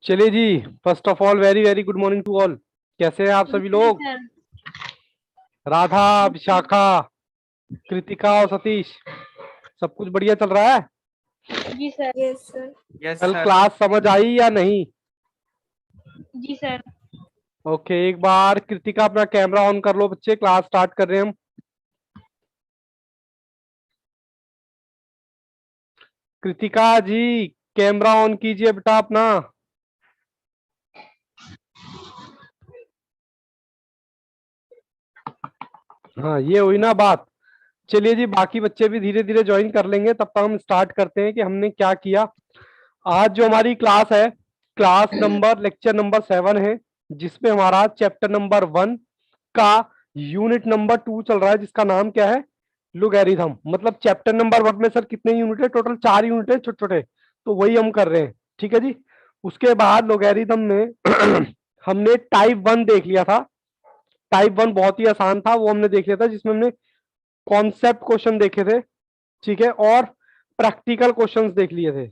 चलिए जी। First of all very very good morning to all. कैसे हैं आप सभी नमस्ते लोग? सर। राधा, विशाखा, कृतिका और सतीश, सब कुछ बढ़िया चल रहा है? जी सर। Yes sir. यस कल सर। क्लास समझ आई या नहीं? जी सर। ओके, एक बार कृतिका अपना कैमरा ऑन कर लो बच्चे, क्लास स्टार्ट कर रहे हैं हम। कृतिका जी, कैमरा ऑन कीजिए बेटा अपना। हाँ, ये हुई ना बात। चलिए जी, बाकी बच्चे भी धीरे धीरे ज्वाइन कर लेंगे, तब तक हम स्टार्ट करते हैं कि हमने क्या किया। आज जो हमारी क्लास है, क्लास नंबर लेक्चर नंबर 7 है, जिसमें हमारा चैप्टर नंबर 1 का यूनिट नंबर 2 चल रहा है, जिसका नाम क्या है? लोगैरिथम। मतलब चैप्टर नंबर 1 में सर कितने यूनिट है? टोटल 4 यूनिट है, छोटे छोटे। तो वही हम कर रहे हैं, ठीक है जी। उसके बाद लोगैरिथम में हमने टाइप 1 देख लिया था। टाइप 1 बहुत ही आसान था, वो हमने देख लिया था, जिसमें हमने कॉन्सेप्ट क्वेश्चन देखे थे, ठीक है, और प्रैक्टिकल क्वेश्चंस देख लिए थे।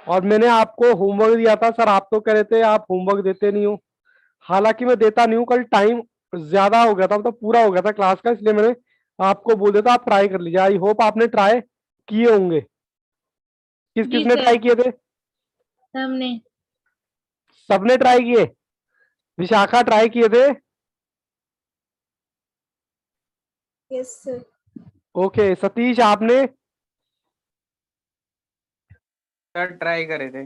और मैंने आपको होमवर्क दिया था सर, आप तो कह रहे थे आप होमवर्क देते नहीं हो। हालांकि मैं देता नहीं हूँ, कल टाइम ज्यादा हो गया था, मतलब पूरा हो गया था क्लास का, इसलिए मैंने आपको बोल दिया था आप ट्राई कर लीजिए। आई होप आपने ट्राई किए होंगे। किस जी किसने सर। ट्राई किए थे? हमने। सबने ट्राई किए? विशाखा ट्राई किए थे? Yes sir. ओके, सतीश आपने? सर ट्राई करे थे।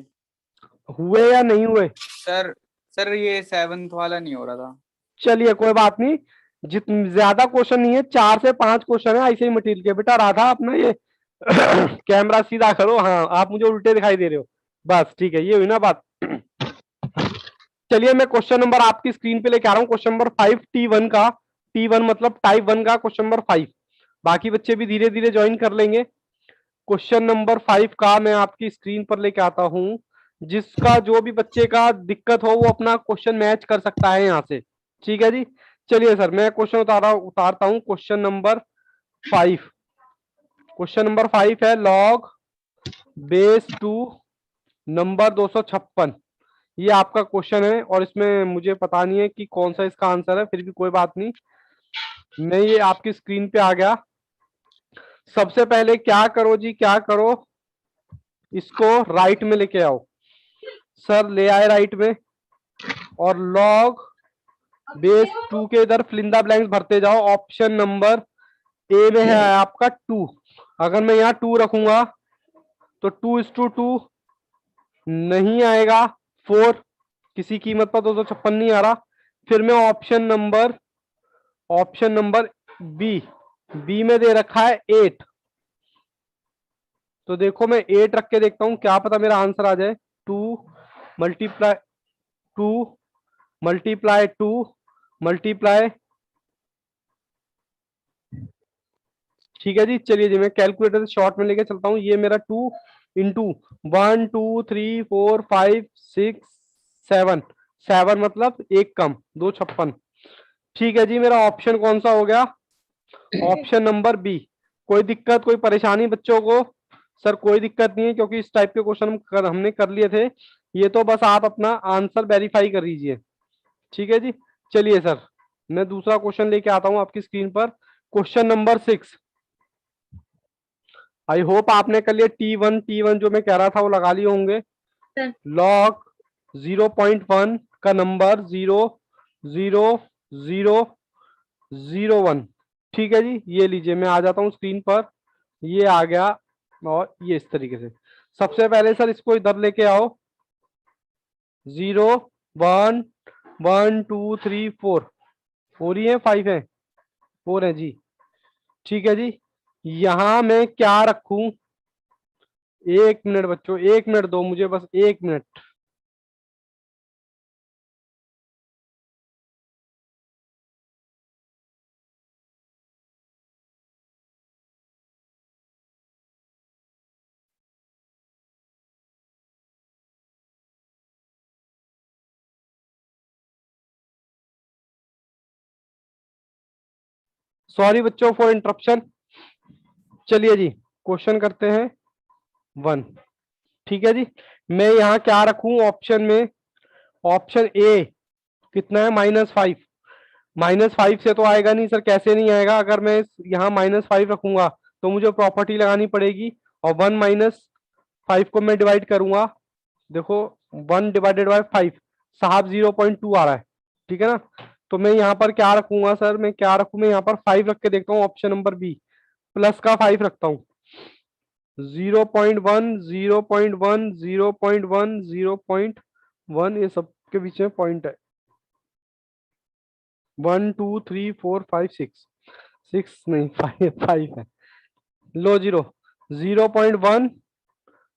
हुए या नहीं हुए? सर सर ये 7th वाला नहीं हो रहा था। चलिए कोई बात नहीं, जित ज्यादा क्वेश्चन नहीं है, 4 से 5 क्वेश्चन है, ऐसे ही मटेरियल के। बेटा राधा, अपना ये कैमरा सीधा करो। हाँ, आप मुझे उल्टे दिखाई दे रहे हो, बस ठीक है, ये हुई ना बात। चलिए, मैं क्वेश्चन नंबर आपकी स्क्रीन पे लेके आ रहा हूँ, क्वेश्चन नंबर 5 T1 का। T1 मतलब टाइप 1 का क्वेश्चन नंबर 5। बाकी बच्चे भी धीरे धीरे ज्वाइन कर लेंगे। क्वेश्चन नंबर 5 का मैं आपकी स्क्रीन पर लेके आता हूं। जिसका जो भी बच्चे का दिक्कत हो, वो अपना क्वेश्चन मैच कर सकता है यहाँ से, ठीक है जी। चलिए सर, मैं क्वेश्चन उतारता हूँ। Question number 5। क्वेश्चन नंबर 5 है लॉग बेस 2 नंबर 256। ये आपका क्वेश्चन है, और इसमें मुझे पता नहीं है कि कौन सा इसका आंसर है, फिर भी कोई बात नहीं, मैं ये आपकी स्क्रीन पे आ गया। सबसे पहले क्या करो जी, क्या करो, इसको राइट में लेके आओ। सर ले आए राइट में, और लॉग बेस 2 के इधर फिलिंदा ब्लैंक्स भरते जाओ। ऑप्शन नंबर ए में है आपका 2। अगर मैं यहाँ 2 रखूंगा तो 2:2 नहीं आएगा। 4 किसी कीमत पर 256 नहीं आ रहा। फिर मैं ऑप्शन नंबर बी, बी में दे रखा है 8। तो देखो, मैं 8 रख के देखता हूं, क्या पता मेरा आंसर आ जाए। 2 मल्टीप्लाई 2 मल्टीप्लाई 2 मल्टीप्लाई, ठीक है जी। चलिए जी, मैं कैलकुलेटर से शॉर्ट में लेके चलता हूँ। ये मेरा 2 इंटू 1 2 3 4 5 6 7, 7 मतलब एक कम, 256। ठीक है जी, मेरा ऑप्शन कौन सा हो गया? Option number B. कोई दिक्कत, कोई परेशानी बच्चों को? सर कोई दिक्कत नहीं है, क्योंकि इस टाइप के क्वेश्चन हमने कर लिए थे। ये तो बस आप अपना आंसर वेरीफाई कर लीजिए, ठीक है जी। चलिए सर, मैं दूसरा क्वेश्चन लेके आता हूं आपकी स्क्रीन पर। Question number 6। आई होप आपने कर लिया। T1 जो मैं कह रहा था वो लगा लिए होंगे। सर। लॉग 0.1 का नंबर 0.00001, ठीक है जी। ये लीजिए, मैं आ जाता हूं स्क्रीन पर, ये आ गया। और ये इस तरीके से, सबसे पहले सर इसको इधर लेके आओ। 0 1 1 2 3 4, 4 ही है, 5 है? 4 है जी, ठीक है जी। यहां मैं क्या रखूं? 1 मिनट बच्चों, 1 मिनट दो मुझे, बस 1 मिनट। सॉरी बच्चों फॉर इंटरप्शन। चलिए जी, क्वेश्चन करते हैं 1, ठीक है जी। मैं यहाँ क्या रखूं ऑप्शन में, ऑप्शन ए कितना है -5। -5 से तो आएगा नहीं सर, कैसे नहीं आएगा, अगर मैं यहाँ -5 रखूंगा तो मुझे प्रॉपर्टी लगानी पड़ेगी, और 1 - 5 को मैं डिवाइड करूंगा, देखो 1/5 साहब 0.2 आ रहा है, ठीक है ना। तो मैं यहाँ पर क्या रखूंगा सर, मैं क्या रखूं, मैं यहाँ पर 5 रख के देखता हूँ, ऑप्शन नंबर बी प्लस का 5 रखता हूँ। 0.1 0.1 0.1 0.1 ये सबके बीच में पॉइंट है। 1 2 3 4 5 6, 6 नहीं 5 है। लो 0.1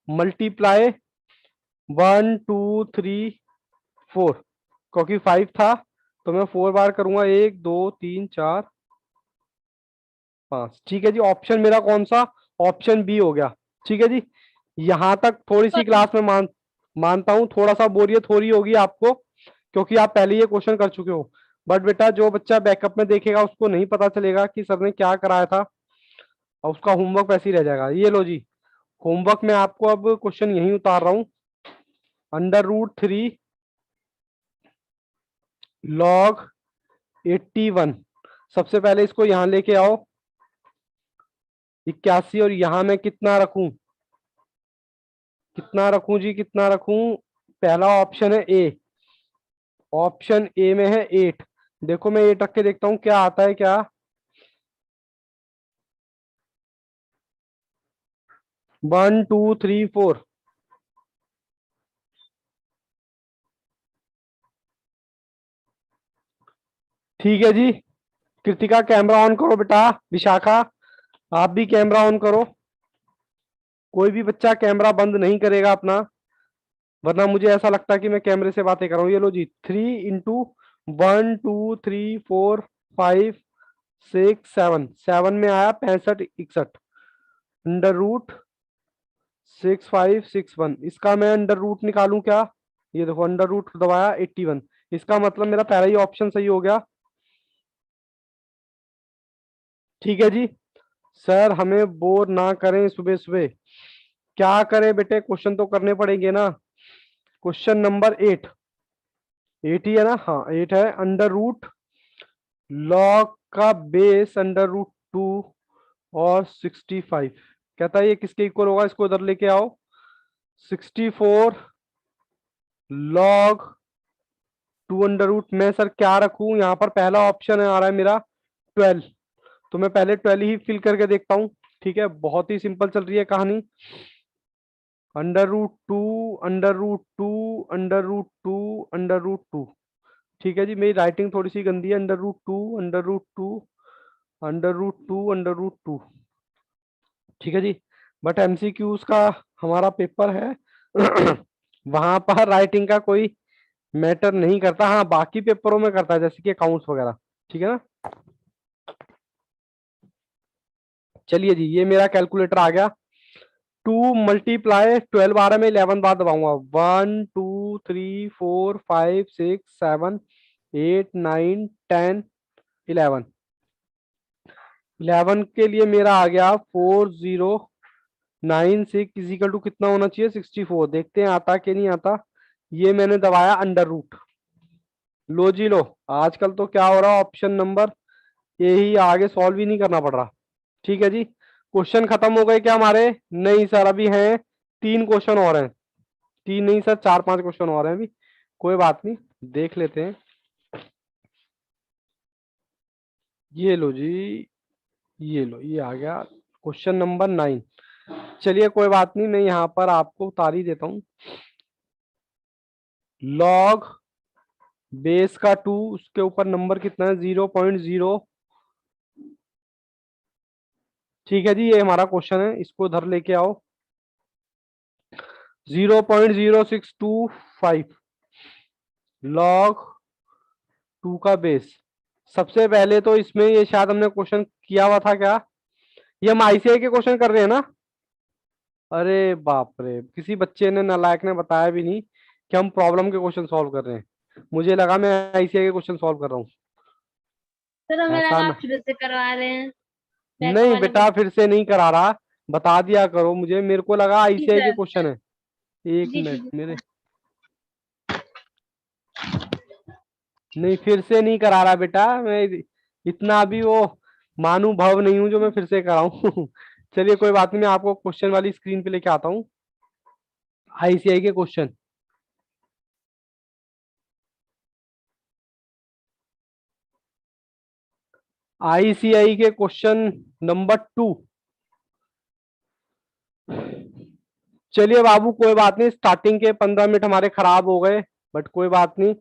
मल्टीप्लाई 1 2 3 4, क्योंकि 5 था तो मैं 4 बार करूंगा, 1 2 3 4 5। ठीक है जी, ऑप्शन मेरा कौन सा, ऑप्शन बी हो गया। ठीक है जी, यहां तक थोड़ी सी क्लास में मानता हूं थोड़ा सा बोरियत हो रही होगी आपको, क्योंकि आप पहले ये क्वेश्चन कर चुके हो। बट बेटा जो बच्चा बैकअप में देखेगा उसको नहीं पता चलेगा कि सर ने क्या कराया था, और उसका होमवर्क वैसे ही रह जाएगा। ये लो जी, होमवर्क में आपको अब क्वेश्चन यही उतार रहा हूं। √3 log 81, सबसे पहले इसको यहां लेके आओ 81, और यहां मैं कितना रखूं, कितना रखूं जी, कितना रखूं। पहला ऑप्शन है ए, ऑप्शन ए में है 8। देखो मैं 8 रख के देखता हूं क्या आता है क्या। 1 2 3 4, ठीक है जी। कृतिका कैमरा ऑन करो बेटा, विशाखा आप भी कैमरा ऑन करो, कोई भी बच्चा कैमरा बंद नहीं करेगा अपना, वरना मुझे ऐसा लगता है कि मैं कैमरे से बातें कर रहा हूँ। ये लो जी, 3 × 1 2 3 4 5 6 7, 7 में आया 65 61, √6561, इसका मैं अंडर रूट निकालूं क्या, ये देखो अंडर रूट दबाया 81, इसका मतलब मेरा पहला ही ऑप्शन सही हो गया। ठीक है जी, सर हमें बोर ना करें सुबह सुबह, क्या करें बेटे, क्वेश्चन तो करने पड़ेंगे ना। क्वेश्चन नंबर 8, 8 ही है ना, हाँ 8 है। अंडर रूट लॉग का बेस √2 और 65, कहता है ये किसके इक्वल होगा, इसको इधर लेके आओ। 64 log 2 में सर क्या रखूं, यहाँ पर पहला ऑप्शन है आ रहा है मेरा 12, तो मैं पहले 12 ही फिल करके देखता हूँ। ठीक है, बहुत ही सिंपल चल रही है कहानी। √2 √2 √2 √2, ठीक है जी, मेरी राइटिंग थोड़ी सी गंदी है। √2 √2 √2 ठीक है जी, बट एमसीक्यूज का हमारा पेपर है वहां पर राइटिंग का कोई मैटर नहीं करता, हाँ बाकी पेपरों में करता है, जैसे कि अकाउंट्स वगैरह। ठीक है ना, चलिए जी, ये मेरा कैलकुलेटर आ गया। 2 × 12 आ रहा है, मैं 11 बार दबाऊंगा। 1 2 3 4 5 6 7 8 9 10 11, 11 के लिए मेरा आ गया 4096 इजिकल टू कितना होना चाहिए, 64। देखते हैं आता कि नहीं आता। ये मैंने दबाया अंडर रूट, लो जी लो। आजकल तो क्या हो रहा है, ऑप्शन नंबर ए ही आगे सॉल्व ही नहीं करना पड़ रहा। ठीक है जी, क्वेश्चन खत्म हो गए क्या हमारे, नहीं सर अभी हैं 3 क्वेश्चन और हैं, 3 नहीं सर 4 5 क्वेश्चन और हैं अभी, कोई बात नहीं देख लेते हैं। ये लो जी, ये लो, ये आ गया क्वेश्चन नंबर 9। चलिए कोई बात नहीं, मैं यहाँ पर आपको उतार ही देता हूँ। लॉग बेस का 2, उसके ऊपर नंबर कितना है 0.0। ठीक है जी, ये हमारा क्वेश्चन है, इसको इधर लेके आओ। 0.0625 लॉग 2 का बेस। सबसे पहले तो इसमें ये शायद हमने क्वेश्चन किया हुआ था क्या, ये हम आईसीआई के क्वेश्चन कर रहे हैं ना। अरे बाप रे, किसी बच्चे ने नालायक ने बताया भी नहीं कि हम प्रॉब्लम के क्वेश्चन सॉल्व कर रहे हैं, मुझे लगा मैं आईसीआई के क्वेश्चन सॉल्व कर रहा हूँ। सर हमें ऐसा लगा न... आप फिर से करवा रहे हैं बैकअप नहीं वाले बेटा फिर से नहीं करा रहा, बता दिया करो मुझे, मेरे को लगा जी आईसीआई के सर। क्वेश्चन है। एक जी मिनट जी मेरे, नहीं फिर से नहीं करा रहा बेटा, मैं इतना भी वो महानुभव नहीं हूं जो मैं फिर से कराऊं। चलिए कोई बात नहीं, मैं आपको क्वेश्चन वाली स्क्रीन पे लेके आता हूँ, आईसीआई के क्वेश्चन। आईसीआई के क्वेश्चन नंबर 2। चलिए बाबू कोई बात नहीं, स्टार्टिंग के 15 मिनट हमारे खराब हो गए, बट कोई बात नहीं,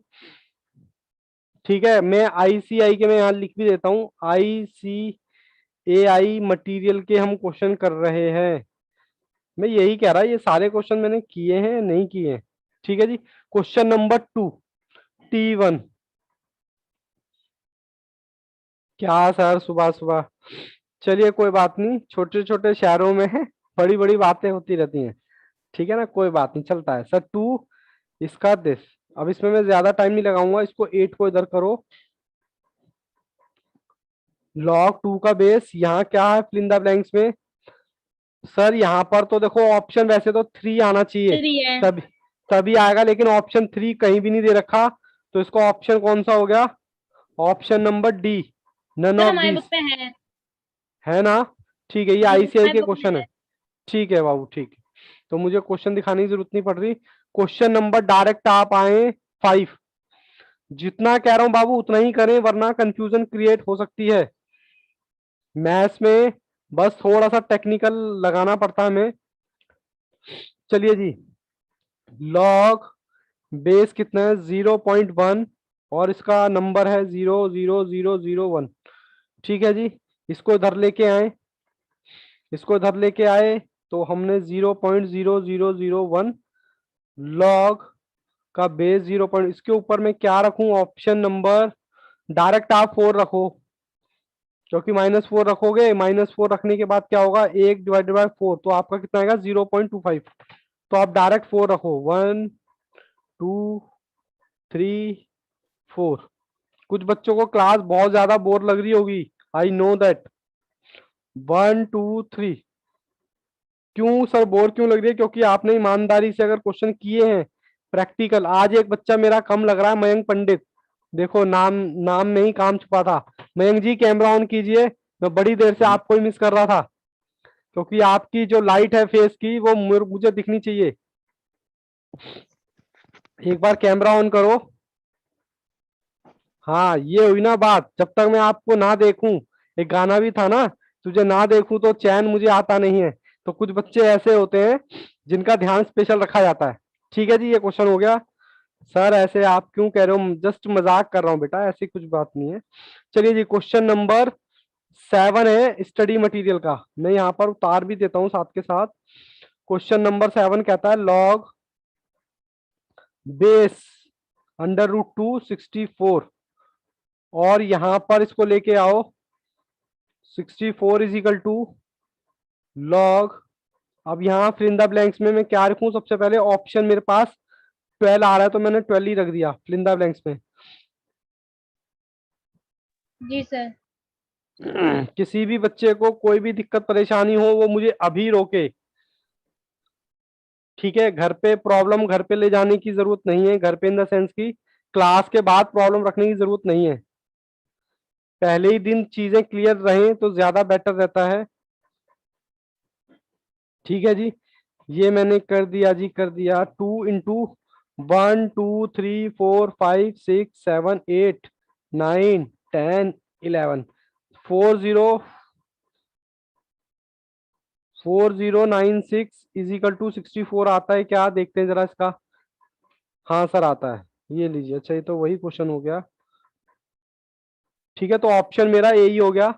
ठीक है। मैं आईसीआई के मैं यहाँ लिख भी देता हूँ, आईसीएआई मटेरियल के हम क्वेश्चन कर रहे हैं। मैं यही कह रहा, ये सारे क्वेश्चन मैंने किए हैं नहीं किए हैं, ठीक है जी। Question number 2, T1। क्या सर सुबह सुबह, चलिए कोई बात नहीं, छोटे छोटे शहरों में है बड़ी बड़ी बातें होती रहती हैं, ठीक है ना, कोई बात नहीं, चलता है। सर 2, इसका दिस, अब इसमें मैं ज्यादा टाइम नहीं लगाऊंगा, इसको 8 को इधर करो। log 2 का बेस यहाँ क्या है फिल इन द ब्लैंक्स में? सर यहाँ पर तो देखो ऑप्शन वैसे तो 3 आना चाहिए, 3 है। तभी तभी आएगा, लेकिन ऑप्शन 3 कहीं भी नहीं दे रखा, तो इसको ऑप्शन कौन सा हो गया? Option number D, none sir of हमारी दीज, बुक में है ना? ठीक है, ये जी आईसीआई हमारी के बुक में क्वेश्चन है। है। ठीक है बाबू, ठीक है, तो मुझे क्वेश्चन दिखाने की जरूरत नहीं पड़ रही। क्वेश्चन नंबर डायरेक्ट आप आए 5। जितना कह रहा हूं बाबू उतना ही करें, वरना कंफ्यूजन क्रिएट हो सकती है मैथ्स में, बस थोड़ा सा टेक्निकल लगाना पड़ता है हमें। चलिए जी, लॉग बेस कितना है? 0.1, और इसका नंबर है 00001, ठीक है जी। इसको इधर लेके आए, इसको इधर लेके आए, तो हमने 0.0001 लॉग का बेस 0 पॉइंट, इसके ऊपर मैं क्या रखूं? ऑप्शन नंबर, डायरेक्ट आप 4 रखो, क्योंकि -4 रखोगे, -4 रखने के बाद क्या होगा? 1/4, तो आपका कितना आएगा? 0.25। तो आप डायरेक्ट 4 रखो, 1 2 3 4। कुछ बच्चों को क्लास बहुत ज्यादा बोर लग रही होगी, आई नो दैट। 1 2 3। क्यों सर बोर क्यों लग रही है? क्योंकि आपने ईमानदारी से अगर क्वेश्चन किए हैं प्रैक्टिकल। आज एक बच्चा मेरा कम लग रहा है, मयंक पंडित, देखो नाम, नाम में ही काम छुपा था। मयंक जी कैमरा ऑन कीजिए, मैं बड़ी देर से आपको ही मिस कर रहा था, क्योंकि आपकी जो लाइट है फेस की वो मुझे दिखनी चाहिए। एक बार कैमरा ऑन करो। हाँ ये हुई ना बात, जब तक मैं आपको ना देखूं, एक गाना भी था ना, तुझे ना देखूं तो चैन मुझे आता नहीं है। तो कुछ बच्चे ऐसे होते हैं जिनका ध्यान स्पेशल रखा जाता है। ठीक है जी, ये क्वेश्चन हो गया। सर ऐसे आप क्यों कह रहे हो? जस्ट मजाक कर रहा हूँ बेटा, ऐसी कुछ बात नहीं है। चलिए जी, क्वेश्चन नंबर 7 है स्टडी मटेरियल का, मैं यहाँ पर उतार भी देता हूँ साथ के साथ। क्वेश्चन नंबर 7 कहता है लॉग बेस √2 64, और यहां पर इसको लेके आओ, 64 इज इक्वल टू लॉग, अब यहाँ फिल इन द ब्लैंक्स में मैं क्या रखूं? सबसे पहले ऑप्शन मेरे पास 12 आ रहा है, तो मैंने 12 ही रख दिया फिल इन द ब्लैंक्स में। जी सर। किसी भी बच्चे को कोई भी दिक्कत परेशानी हो, वो मुझे अभी रोके, ठीक है? घर पे प्रॉब्लम घर पे ले जाने की जरूरत नहीं है, घर पे इन द सेंस की क्लास के बाद प्रॉब्लम रखने की जरूरत नहीं है, पहले ही दिन चीजें क्लियर रहें तो ज्यादा बेटर रहता है। ठीक है जी, ये मैंने कर दिया जी, कर दिया। 2 × 1 2 3 4 5 6 7 8 9 10 11 4096 इज इक्वल टू 64 आता है क्या? देखते हैं जरा इसका। हाँ सर आता है, ये लीजिए। अच्छा, ये तो वही क्वेश्चन हो गया, ठीक है, तो ऑप्शन मेरा यही हो गया।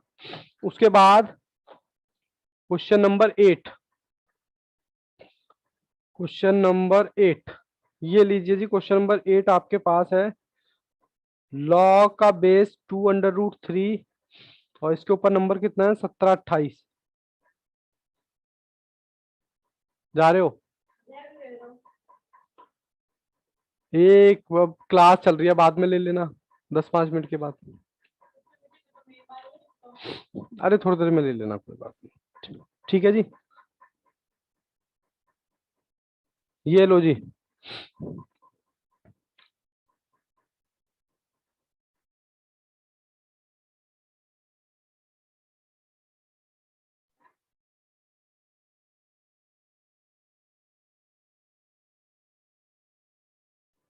उसके बाद क्वेश्चन नंबर 8, क्वेश्चन नंबर 8, ये लीजिए जी, क्वेश्चन नंबर 8 आपके पास है लॉग का बेस 2 √3, और इसके ऊपर नंबर कितना है? 17 28। जा रहे हो? एक क्लास चल रही है, बाद में ले लेना, 10 5 मिनट के बाद। अरे थोड़ी देर में ले लेना, कोई बात नहीं, ठीक है जी। ये लो जी।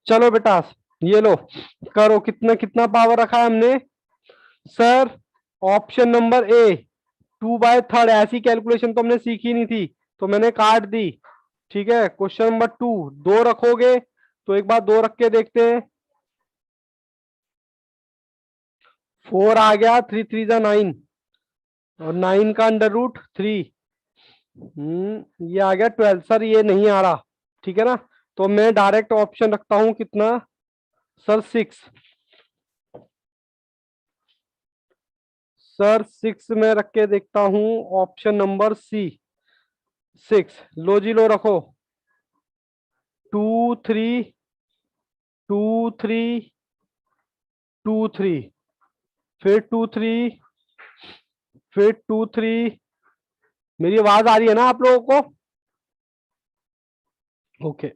चलो बेटा, ये लो, करो। कितना कितना पावर रखा है हमने सर? ऑप्शन नंबर ए 2/3, ऐसी कैलकुलेशन तो हमने सीखी नहीं थी, तो मैंने काट दी। ठीक है, क्वेश्चन नंबर 2, 2 रखोगे तो एक बार 2 रख के देखते हैं। 4 आ गया, 3 3 जा 9, और 9 का √3, ये आ गया 12। सर ये नहीं आ रहा, ठीक है ना, तो मैं डायरेक्ट ऑप्शन रखता हूं कितना सर? 6। सर 6 में रख के देखता हूं, ऑप्शन नंबर सी 6। लो जी लो, रखो। 2 3 2 3 2 3, फिर 2 3, फिर 2 3। मेरी आवाज आ रही है ना आप लोगों को? ओके।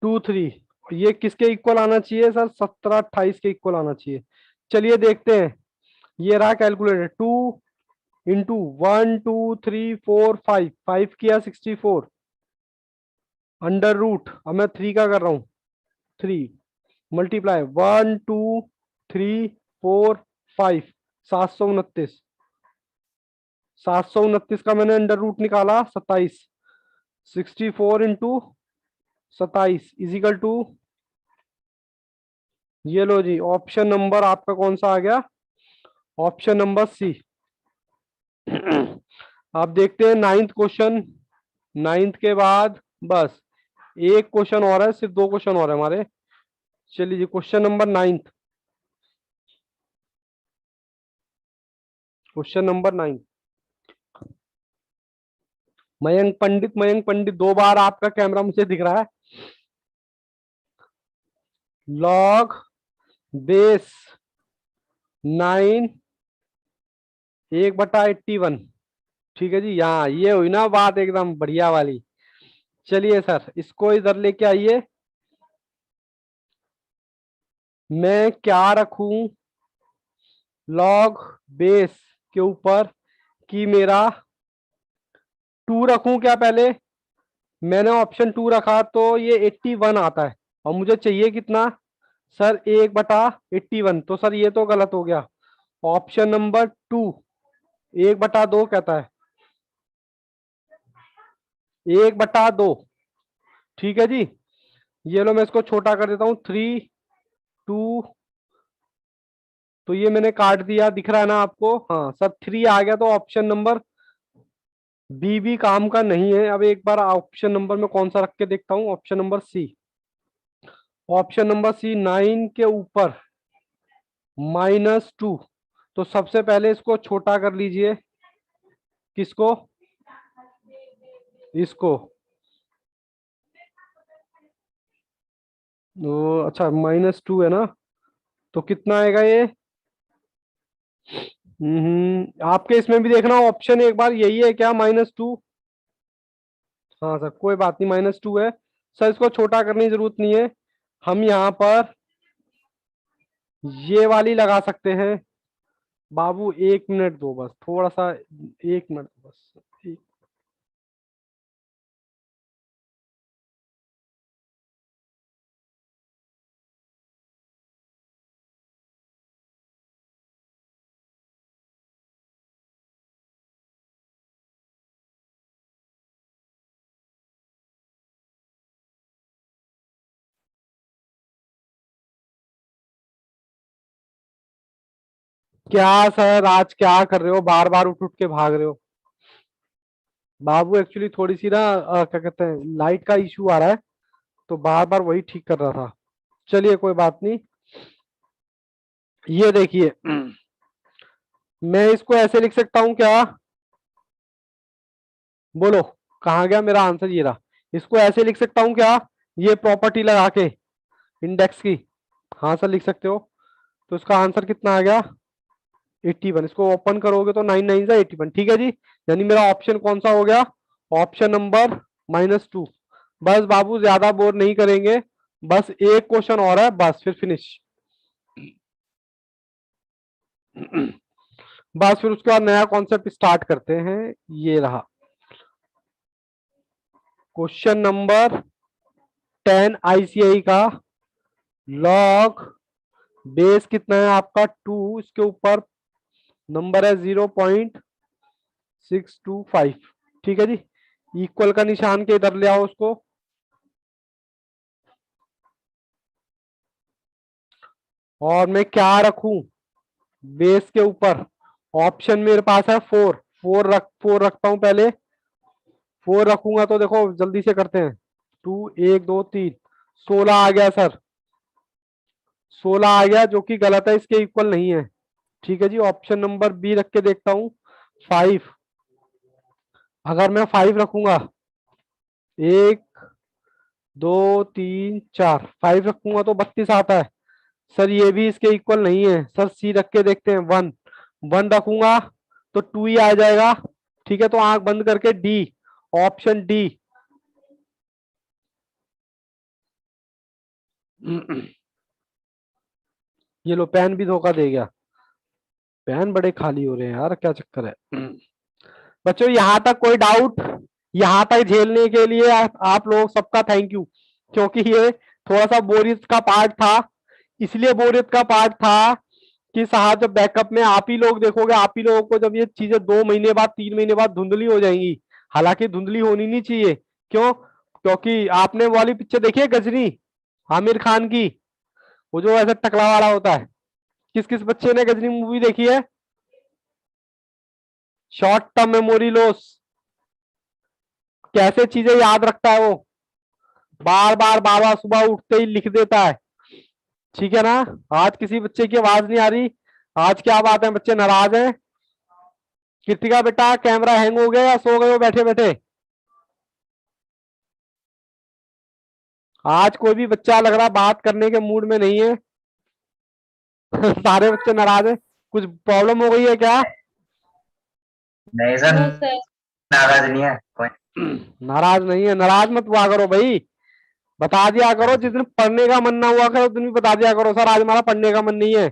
2 3, ये किसके इक्वल आना चाहिए सर? 17 28 के इक्वल आना चाहिए। चलिए देखते हैं। ये रहा कैलकुलेटर। 2 इंटू 1 2 3 4 5, 5 किया 64, √। अब मैं 3 का कर रहा हूं, 3 मल्टीप्लाई 1 2 3 4 5, 729। 729 का मैंने √, निकाला 27। 64 इंटू 27 इजिकल टू, ये लो जी, ऑप्शन नंबर आपका कौन सा आ गया? Option number C. आप देखते हैं 9th क्वेश्चन। 9th के बाद बस एक क्वेश्चन और है, सिर्फ 2 क्वेश्चन और है हमारे। चलिए जी, question number 9th, question number 9। Mayank Pandit, Mayank Pandit, 2 बार आपका कैमरा मुझे दिख रहा है। Log base 9 1/81। ठीक है जी, यहाँ ये हुई ना बात एकदम बढ़िया वाली। चलिए सर, इसको इधर लेके आइए। मैं क्या रखूं लॉग बेस के ऊपर कि मेरा 2 रखूं क्या पहले? मैंने ऑप्शन 2 रखा तो ये 81 आता है, और मुझे चाहिए कितना सर? 1/81। तो सर ये तो गलत हो गया। ऑप्शन नंबर 2 1/2 कहता है, 1/2। ठीक है जी, ये लो मैं इसको छोटा कर देता हूं, 3 2। तो ये मैंने काट दिया, दिख रहा है ना आपको? हाँ सर, 3 आ गया, तो ऑप्शन नंबर बी भी काम का नहीं है। अब एक बार ऑप्शन नंबर में कौन सा रख के देखता हूँ, option number C. Option number C 9 के ऊपर -2। तो सबसे पहले इसको छोटा कर लीजिए। किसको? इसको। अच्छा, -2 है ना, तो कितना आएगा ये? आपके इसमें भी देखना ऑप्शन एक बार, यही है क्या -2? हाँ सर, कोई बात नहीं, -2 है। सर इसको छोटा करने की जरूरत नहीं है, हम यहाँ पर ये वाली लगा सकते हैं। बाबू 1 मिनट दो बस, थोड़ा सा, 1 मिनट बस। क्या सर, आज क्या कर रहे हो? बार बार उठ उठ के भाग रहे हो। बाबू एक्चुअली थोड़ी सी ना क्या कहते हैं, लाइट का इशू आ रहा है, तो बार बार वही ठीक कर रहा था। चलिए कोई बात नहीं। ये देखिए, मैं इसको ऐसे लिख सकता हूं क्या? बोलो, कहाँ गया मेरा आंसर? ये रहा। इसको ऐसे लिख सकता हूं क्या, ये प्रॉपर्टी लगा के इंडेक्स की? हाँ सर, लिख सकते हो। तो इसका आंसर कितना आ गया? 81। इसको ओपन करोगे तो 9 9 81। ठीक है जी, यानी मेरा ऑप्शन कौन सा हो गया? Option number -2। बस बाबू ज्यादा बोर नहीं करेंगे, बस एक क्वेश्चन और है, बस फिर फिनिश। बस फिर उसके बाद नया कॉन्सेप्ट स्टार्ट करते हैं। ये रहा क्वेश्चन नंबर 10 आईसीआई का। लॉग बेस कितना है आपका 2, इसके ऊपर नंबर है 0.625। ठीक है जी, इक्वल का निशान के इधर ले आओ उसको। और मैं क्या रखूं बेस के ऊपर? ऑप्शन मेरे पास है 4, 4 रखता हूं पहले। 4 रखूंगा तो देखो जल्दी से करते हैं। 2 1 2 3 16 आ गया सर, 16 आ गया, जो कि गलत है, इसके इक्वल नहीं है। ठीक है जी, ऑप्शन नंबर बी रख के देखता हूं 5। अगर मैं 5 रखूंगा, 1 2 3 4, 5 रखूंगा तो 32 आता है सर, ये भी इसके इक्वल नहीं है सर। सी रख के देखते हैं 1, 1 रखूंगा तो 2 ही आ जाएगा। ठीक है, तो आंख बंद करके डी, ऑप्शन डी। ये लो, पेन भी धोखा दे गया, पेन बड़े खाली हो रहे हैं यार, क्या चक्कर है? बच्चों यहां तक कोई डाउट? यहां तक झेलने के लिए आप लोग सबका थैंक यू, क्योंकि ये थोड़ा सा बोरियत का पार्ट था। इसलिए बोरियत का पार्ट था कि साहब जब बैकअप में आप ही लोग देखोगे, आप ही लोगों को जब ये चीजें 2 महीने बाद 3 महीने बाद धुंधली हो जाएंगी, हालांकि धुंधली होनी नहीं चाहिए। क्यों? क्योंकि आपने वो वाली पिक्चर देखी है गजनी, आमिर खान की, वो जो ऐसा टकला वाला होता है? किस किस बच्चे ने गजनी मूवी देखी है? शॉर्ट टर्म मेमोरी लॉस, कैसे चीजें याद रखता है वो, बार बार बार बार सुबह उठते ही लिख देता है। ठीक है ना? आज किसी बच्चे की आवाज नहीं आ रही, आज क्या बात है, बच्चे नाराज हैं? कृतिका बेटा कैमरा हैंग हो गया या सो गए हो बैठे बैठे? आज कोई भी बच्चा लग रहा बात करने के मूड में नहीं है। सारे बच्चे नाराज हैं, कुछ प्रॉब्लम हो गई है क्या? नहीं सर, नो सर। नाराज नहीं है कोई। नाराज नहीं है, नाराज मत हुआ करो भाई, बता दिया करो। जिस दिन पढ़ने का मन ना हुआ करो उस दिन भी बता दिया करो, सर आज हमारा पढ़ने का मन नहीं है,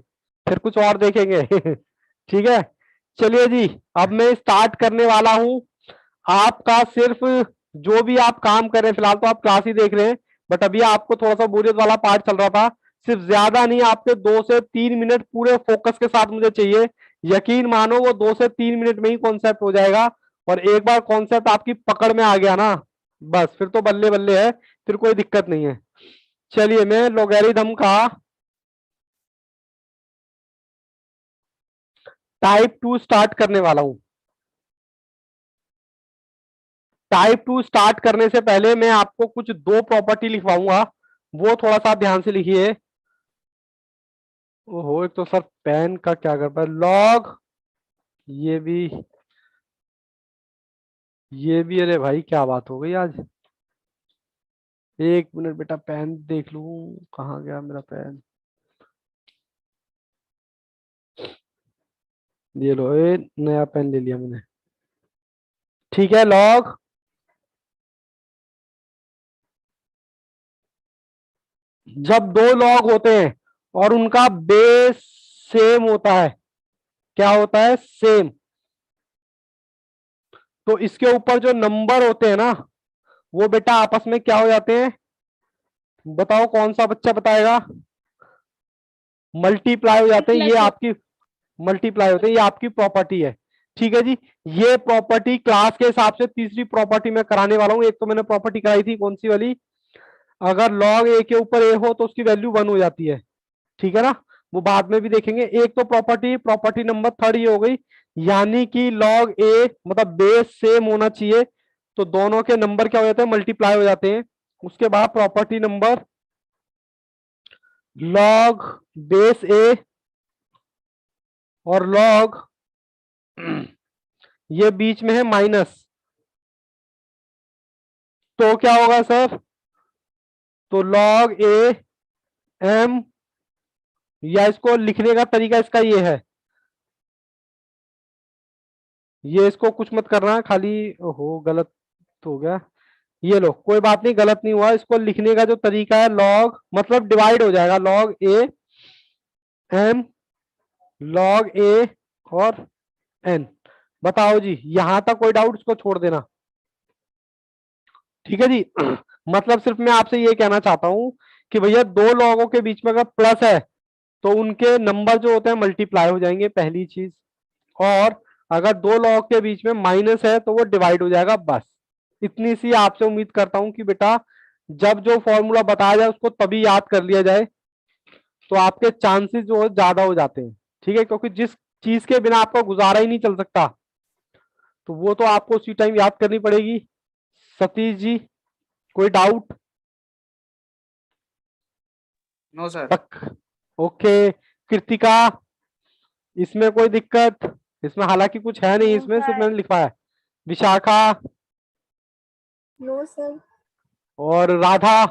फिर कुछ और देखेंगे। ठीक है, चलिए जी, अब मैं स्टार्ट करने वाला हूं। आपका सिर्फ जो भी आप काम कर रहे हैं, फिलहाल तो आप क्लास ही देख रहे हैं, बट अभी आपको थोड़ा सा बोरियत वाला पार्ट चल रहा था। सिर्फ ज्यादा नहीं, आपके 2 से 3 मिनट पूरे फोकस के साथ मुझे चाहिए। यकीन मानो वो 2 से 3 मिनट में ही कॉन्सेप्ट हो जाएगा, और एक बार कॉन्सेप्ट आपकी पकड़ में आ गया ना, बस फिर तो बल्ले बल्ले है, फिर कोई दिक्कत नहीं है। चलिए मैं लोगैरिथम का टाइप 2 स्टार्ट करने वाला हूं। टाइप 2 स्टार्ट करने से पहले मैं आपको कुछ 2 प्रॉपर्टी लिखवाऊंगा, वो थोड़ा सा आप ध्यान से लिखिए। ओहो, एक तो सर पेन का क्या कर पाए, लॉग, ये भी, ये भी, अरे भाई क्या बात हो गई आज। 1 मिनट बेटा, पेन देख लूं, कहाँ गया मेरा पेन? ये लो, ये नया पेन ले लिया मैंने। ठीक है, लॉग, जब 2 लॉग होते हैं और उनका बेस सेम होता है, क्या होता है? सेम, तो इसके ऊपर जो नंबर होते हैं ना, वो बेटा आपस में क्या हो जाते हैं? बताओ कौन सा बच्चा बताएगा? मल्टीप्लाई हो जाते हैं, ये आपकी मल्टीप्लाई होते हैं, ये आपकी प्रॉपर्टी है। ठीक है जी, ये प्रॉपर्टी क्लास के हिसाब से तीसरी प्रॉपर्टी मैं कराने वाला हूं। एक तो मैंने प्रॉपर्टी कराई थी, कौन सी वाली? अगर लॉग ए के ऊपर ए हो तो उसकी वैल्यू 1 हो जाती है। ठीक है ना? वो बाद में भी देखेंगे। एक तो प्रॉपर्टी, प्रॉपर्टी नंबर 3 ये हो गई, यानी कि लॉग ए मतलब बेस सेम होना चाहिए, तो दोनों के नंबर क्या हो जाते हैं? मल्टीप्लाई हो जाते हैं। उसके बाद प्रॉपर्टी नंबर, लॉग बेस ए और लॉग ये बीच में है माइनस, तो क्या होगा सर? तो लॉग ए एम, या इसको लिखने का तरीका इसका ये है, ये इसको कुछ मत करना, खाली, ओहो गलत हो गया, ये लो, कोई बात नहीं, गलत नहीं हुआ। इसको लिखने का जो तरीका है, लॉग मतलब डिवाइड हो जाएगा, लॉग ए एम, लॉग ए और एन। बताओ जी, यहां तक कोई डाउट, इसको छोड़ देना। ठीक है जी। मतलब सिर्फ मैं आपसे ये कहना चाहता हूं कि भैया दो लॉगों के बीच में अगर प्लस है तो उनके नंबर जो होते हैं मल्टीप्लाई हो जाएंगे, पहली चीज। और अगर दो लॉग के बीच में माइनस है तो वो डिवाइड हो जाएगा, बस। इतनी सी आपसे उम्मीद करता हूं कि बेटा जब जो फॉर्मूला बताया जाए उसको तभी याद कर लिया जाए, तो आपके चांसेस जो है ज्यादा हो जाते हैं। ठीक है, क्योंकि जिस चीज के बिना आपका गुजारा ही नहीं चल सकता, तो वो तो आपको उसी टाइम याद करनी पड़ेगी। सतीश जी, कोई डाउट? No sir. तक ओके। कृतिका, इसमें कोई दिक्कत? इसमें हालांकि कुछ है नहीं, No, इसमें सिर्फ sir. मैंने लिखा है। Vishakha No, sir. और Radha?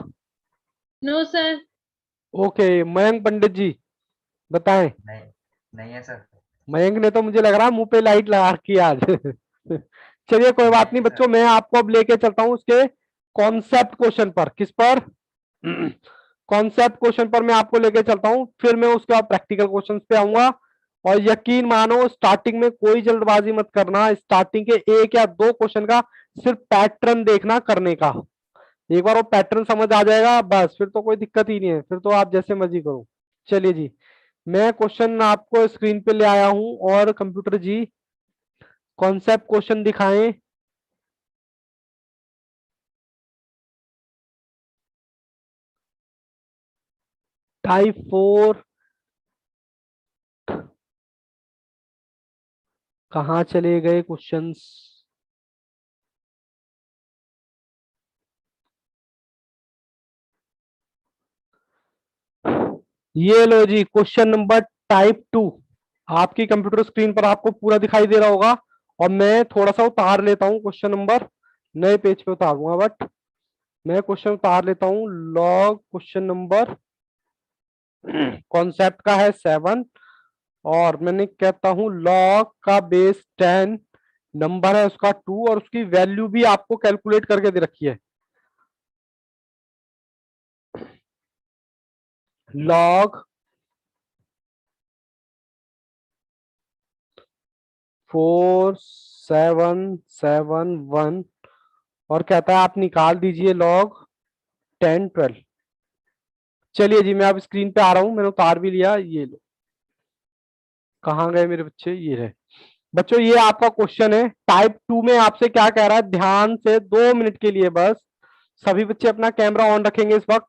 No sir. Okay. Mayank Pandit ji बताएं। नहीं, नहीं है सर। मयंक ने तो मुझे लग रहा है मुंह पे लाइट लगा रखी है आज। चलिए कोई बात नहीं नहीं बच्चों, सर। मैं आपको अब लेके चलता हूँ उसके कॉन्सेप्ट क्वेश्चन पर। किस पर? कॉन्सेप्ट क्वेश्चन पर मैं आपको लेके चलता हूँ, फिर मैं उसके बाद प्रैक्टिकल क्वेश्चंस पे आऊंगा। और यकीन मानो, स्टार्टिंग में कोई जल्दबाजी मत करना। स्टार्टिंग के एक या दो क्वेश्चन का सिर्फ पैटर्न देखना करने का। एक बार वो पैटर्न समझ आ जाएगा, बस फिर तो कोई दिक्कत ही नहीं है, फिर तो आप जैसे मर्जी करो। चलिए जी, मैं क्वेश्चन आपको स्क्रीन पे ले आया हूं, और कंप्यूटर जी कॉन्सेप्ट क्वेश्चन दिखाएं। टाइप 4 कहाँ चले गए क्वेश्चंस? ये लो जी, क्वेश्चन नंबर टाइप 2 आपकी कंप्यूटर स्क्रीन पर आपको पूरा दिखाई दे रहा होगा। और मैं थोड़ा सा उतार लेता हूँ क्वेश्चन नंबर, नए पेज पे उतारूंगा, बट मैं क्वेश्चन उतार लेता हूँ। लॉग क्वेश्चन नंबर कॉन्सेप्ट का है 7, और मैंने कहता हूं लॉग का बेस 10, नंबर है उसका 2, और उसकी वैल्यू भी आपको कैलकुलेट करके दे रखी है। लॉग 4771, और कहता है आप निकाल दीजिए लॉग 1012। चलिए जी, मैं अब स्क्रीन पे आ रहा हूं, मैंने उतार भी लिया। ये लो, कहाँ गए मेरे बच्चे? ये रहे। बच्चों ये आपका क्वेश्चन है टाइप 2 में। आपसे क्या कह रहा है, ध्यान से 2 मिनट के लिए बस सभी बच्चे अपना कैमरा ऑन रखेंगे इस वक्त।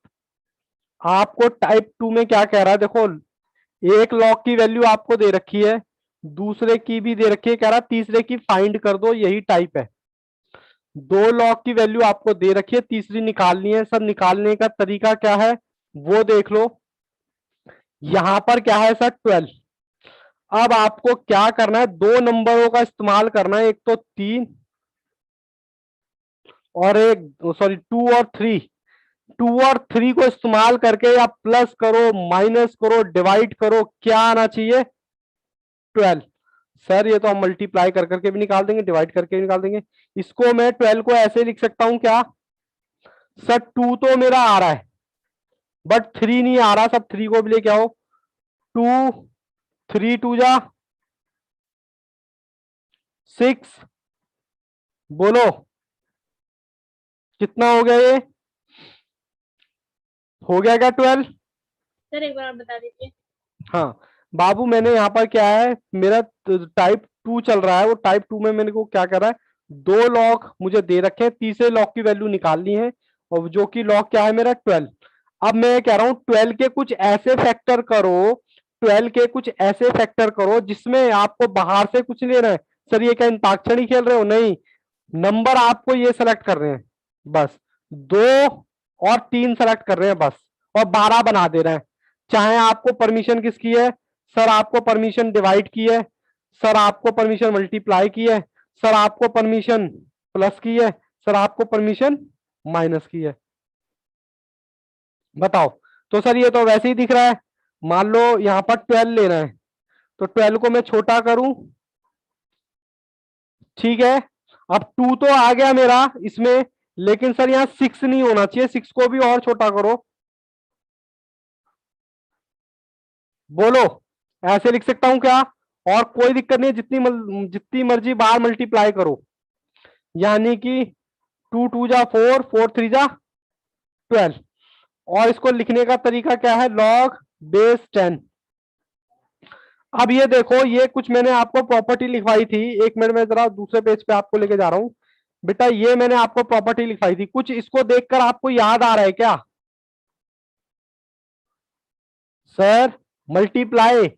आपको टाइप 2 में क्या कह रहा है, देखो, एक लॉग की वैल्यू आपको दे रखी है, दूसरे की भी दे रखी है, कह रहा तीसरे की फाइंड कर दो, यही टाइप है। दो लॉग की वैल्यू आपको दे रखी है, तीसरी निकालनी है। सब निकालने का तरीका क्या है वो देख लो। यहां पर क्या है सर, 12। अब आपको क्या करना है, दो नंबरों का इस्तेमाल करना है, एक तो 3 और एक, सॉरी, 2 और 3। 2 और 3 को इस्तेमाल करके आप प्लस करो, माइनस करो, डिवाइड करो, क्या आना चाहिए? 12। सर ये तो हम मल्टीप्लाई कर करके भी निकाल देंगे, डिवाइड करके भी निकाल देंगे। इसको मैं 12 को ऐसे लिख सकता हूं क्या? सर 2 तो मेरा आ रहा है, बट 3 नहीं आ रहा। सब 3 को भी लेके आओ। 2, 3 2 जा 6, बोलो कितना हो गया? ये हो गया क्या 12? सर एक बार आप बता दीजिए। हाँ बाबू, मैंने यहाँ पर क्या है, मेरा टाइप 2 चल रहा है, वो टाइप 2 में मैंने को क्या कर रहा है, दो लॉग मुझे दे रखे हैं, तीसरे लॉग की वैल्यू निकालनी है, और जो कि लॉग क्या है मेरा 12। अब मैं कह रहा हूं 12 के कुछ ऐसे फैक्टर करो, 12 के कुछ ऐसे फैक्टर करो जिसमें आपको बाहर से कुछ नहीं लेना है। सर ये क्या अंताक्षरी खेल रहे हो? नहीं, नंबर आपको ये सेलेक्ट कर रहे हैं बस, 2 और 3 सेलेक्ट कर रहे हैं बस, और 12 बना दे रहे हैं। चाहे आपको परमिशन किसकी है? सर आपको परमिशन डिवाइड की है, सर आपको परमिशन मल्टीप्लाई की है, सर आपको परमिशन प्लस की है, सर आपको परमिशन माइनस की है। बताओ। तो सर ये तो वैसे ही दिख रहा है। मान लो यहां पर 12 लेना है, तो 12 को मैं छोटा करूं, ठीक है। अब 2 तो आ गया मेरा इसमें, लेकिन सर यहाँ 6 नहीं होना चाहिए, 6 को भी और छोटा करो। बोलो, ऐसे लिख सकता हूं क्या? और कोई दिक्कत नहीं है, जितनी मर्जी बार मल्टीप्लाई करो, यानी कि 2 2 जा 4, 4 3 जा 12। और इसको लिखने का तरीका क्या है? Log base 10। अब ये देखो, ये कुछ मैंने आपको प्रॉपर्टी लिखवाई थी, एक मिनट में जरा दूसरे पेज पे आपको लेके जा रहा हूं। बेटा ये मैंने आपको प्रॉपर्टी लिखवाई थी, कुछ इसको देखकर आपको याद आ रहा है क्या? सर मल्टीप्लाई,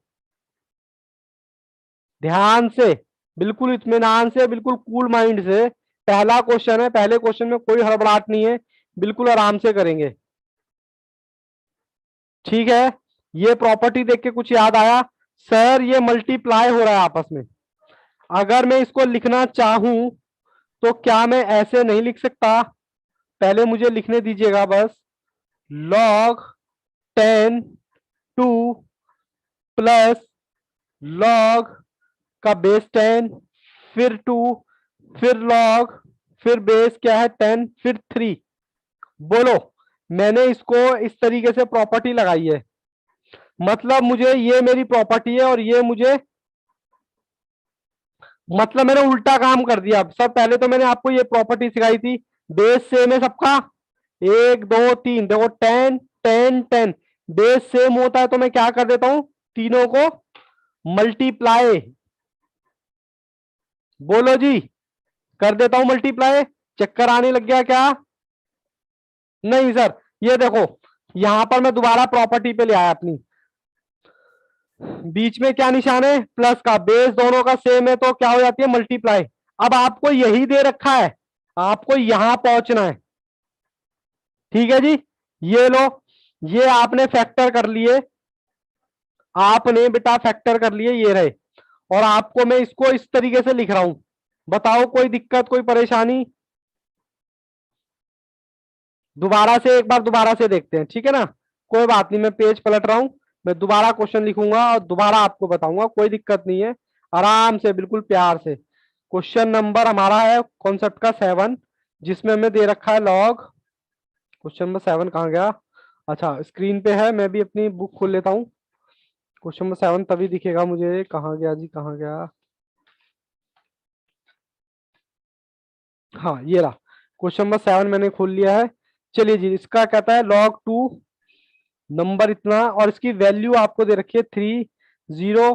ध्यान से, बिल्कुल इत्मीनान से, बिल्कुल कूल माइंड से। पहला क्वेश्चन है, पहले क्वेश्चन में कोई हड़बड़ाहट नहीं है, बिल्कुल आराम से करेंगे। ठीक है, ये प्रॉपर्टी देख के कुछ याद आया? सर ये मल्टीप्लाई हो रहा है आपस में। अगर मैं इसको लिखना चाहूं तो क्या मैं ऐसे नहीं लिख सकता? पहले मुझे लिखने दीजिएगा बस। log 10 2 प्लस log का बेस 10, फिर 2, फिर log, फिर बेस क्या है 10, फिर 3। बोलो, मैंने इसको इस तरीके से प्रॉपर्टी लगाई है, मतलब मुझे ये मेरी प्रॉपर्टी है और ये मुझे, मतलब मैंने उल्टा काम कर दिया। सर पहले तो मैंने आपको ये प्रॉपर्टी सिखाई थी, बेस सेम है सबका, 1 2 3, देखो 10 10 10, बेस सेम होता है तो मैं क्या कर देता हूं, तीनों को मल्टीप्लाई। बोलो जी, कर देता हूं मल्टीप्लाई। चक्कर आने लग गया क्या? नहीं सर, ये देखो यहां पर मैं दोबारा प्रॉपर्टी पे ले आया अपनी, बीच में क्या निशान है? प्लस का। बेस दोनों का सेम है तो क्या हो जाती है? मल्टीप्लाई। अब आपको यही दे रखा है, आपको यहां पहुंचना है। ठीक है जी, ये लो, ये आपने फैक्टर कर लिए, आपने बेटा फैक्टर कर लिए, ये रहे। और आपको मैं इसको इस तरीके से लिख रहा हूं, बताओ कोई दिक्कत, कोई परेशानी? दोबारा से, एक बार दोबारा से देखते हैं, ठीक है ना? कोई बात नहीं, मैं पेज पलट रहा हूं, मैं दोबारा क्वेश्चन लिखूंगा और दोबारा आपको बताऊंगा, कोई दिक्कत नहीं है, आराम से, बिल्कुल प्यार से। क्वेश्चन नंबर हमारा है कॉन्सेप्ट का 7, जिसमें हमें दे रखा है लॉग। क्वेश्चन नंबर 7 कहाँ गया? अच्छा स्क्रीन पे है, मैं भी अपनी बुक खोल लेता हूँ। क्वेश्चन नंबर 7 तभी दिखेगा मुझे, कहाँ गया जी, कहाँ गया? हाँ ये रहा, क्वेश्चन नंबर 7 मैंने खोल लिया है। चलिए जी, इसका कहता है log 2 नंबर इतना, और इसकी वैल्यू आपको दे रखी है 3 0।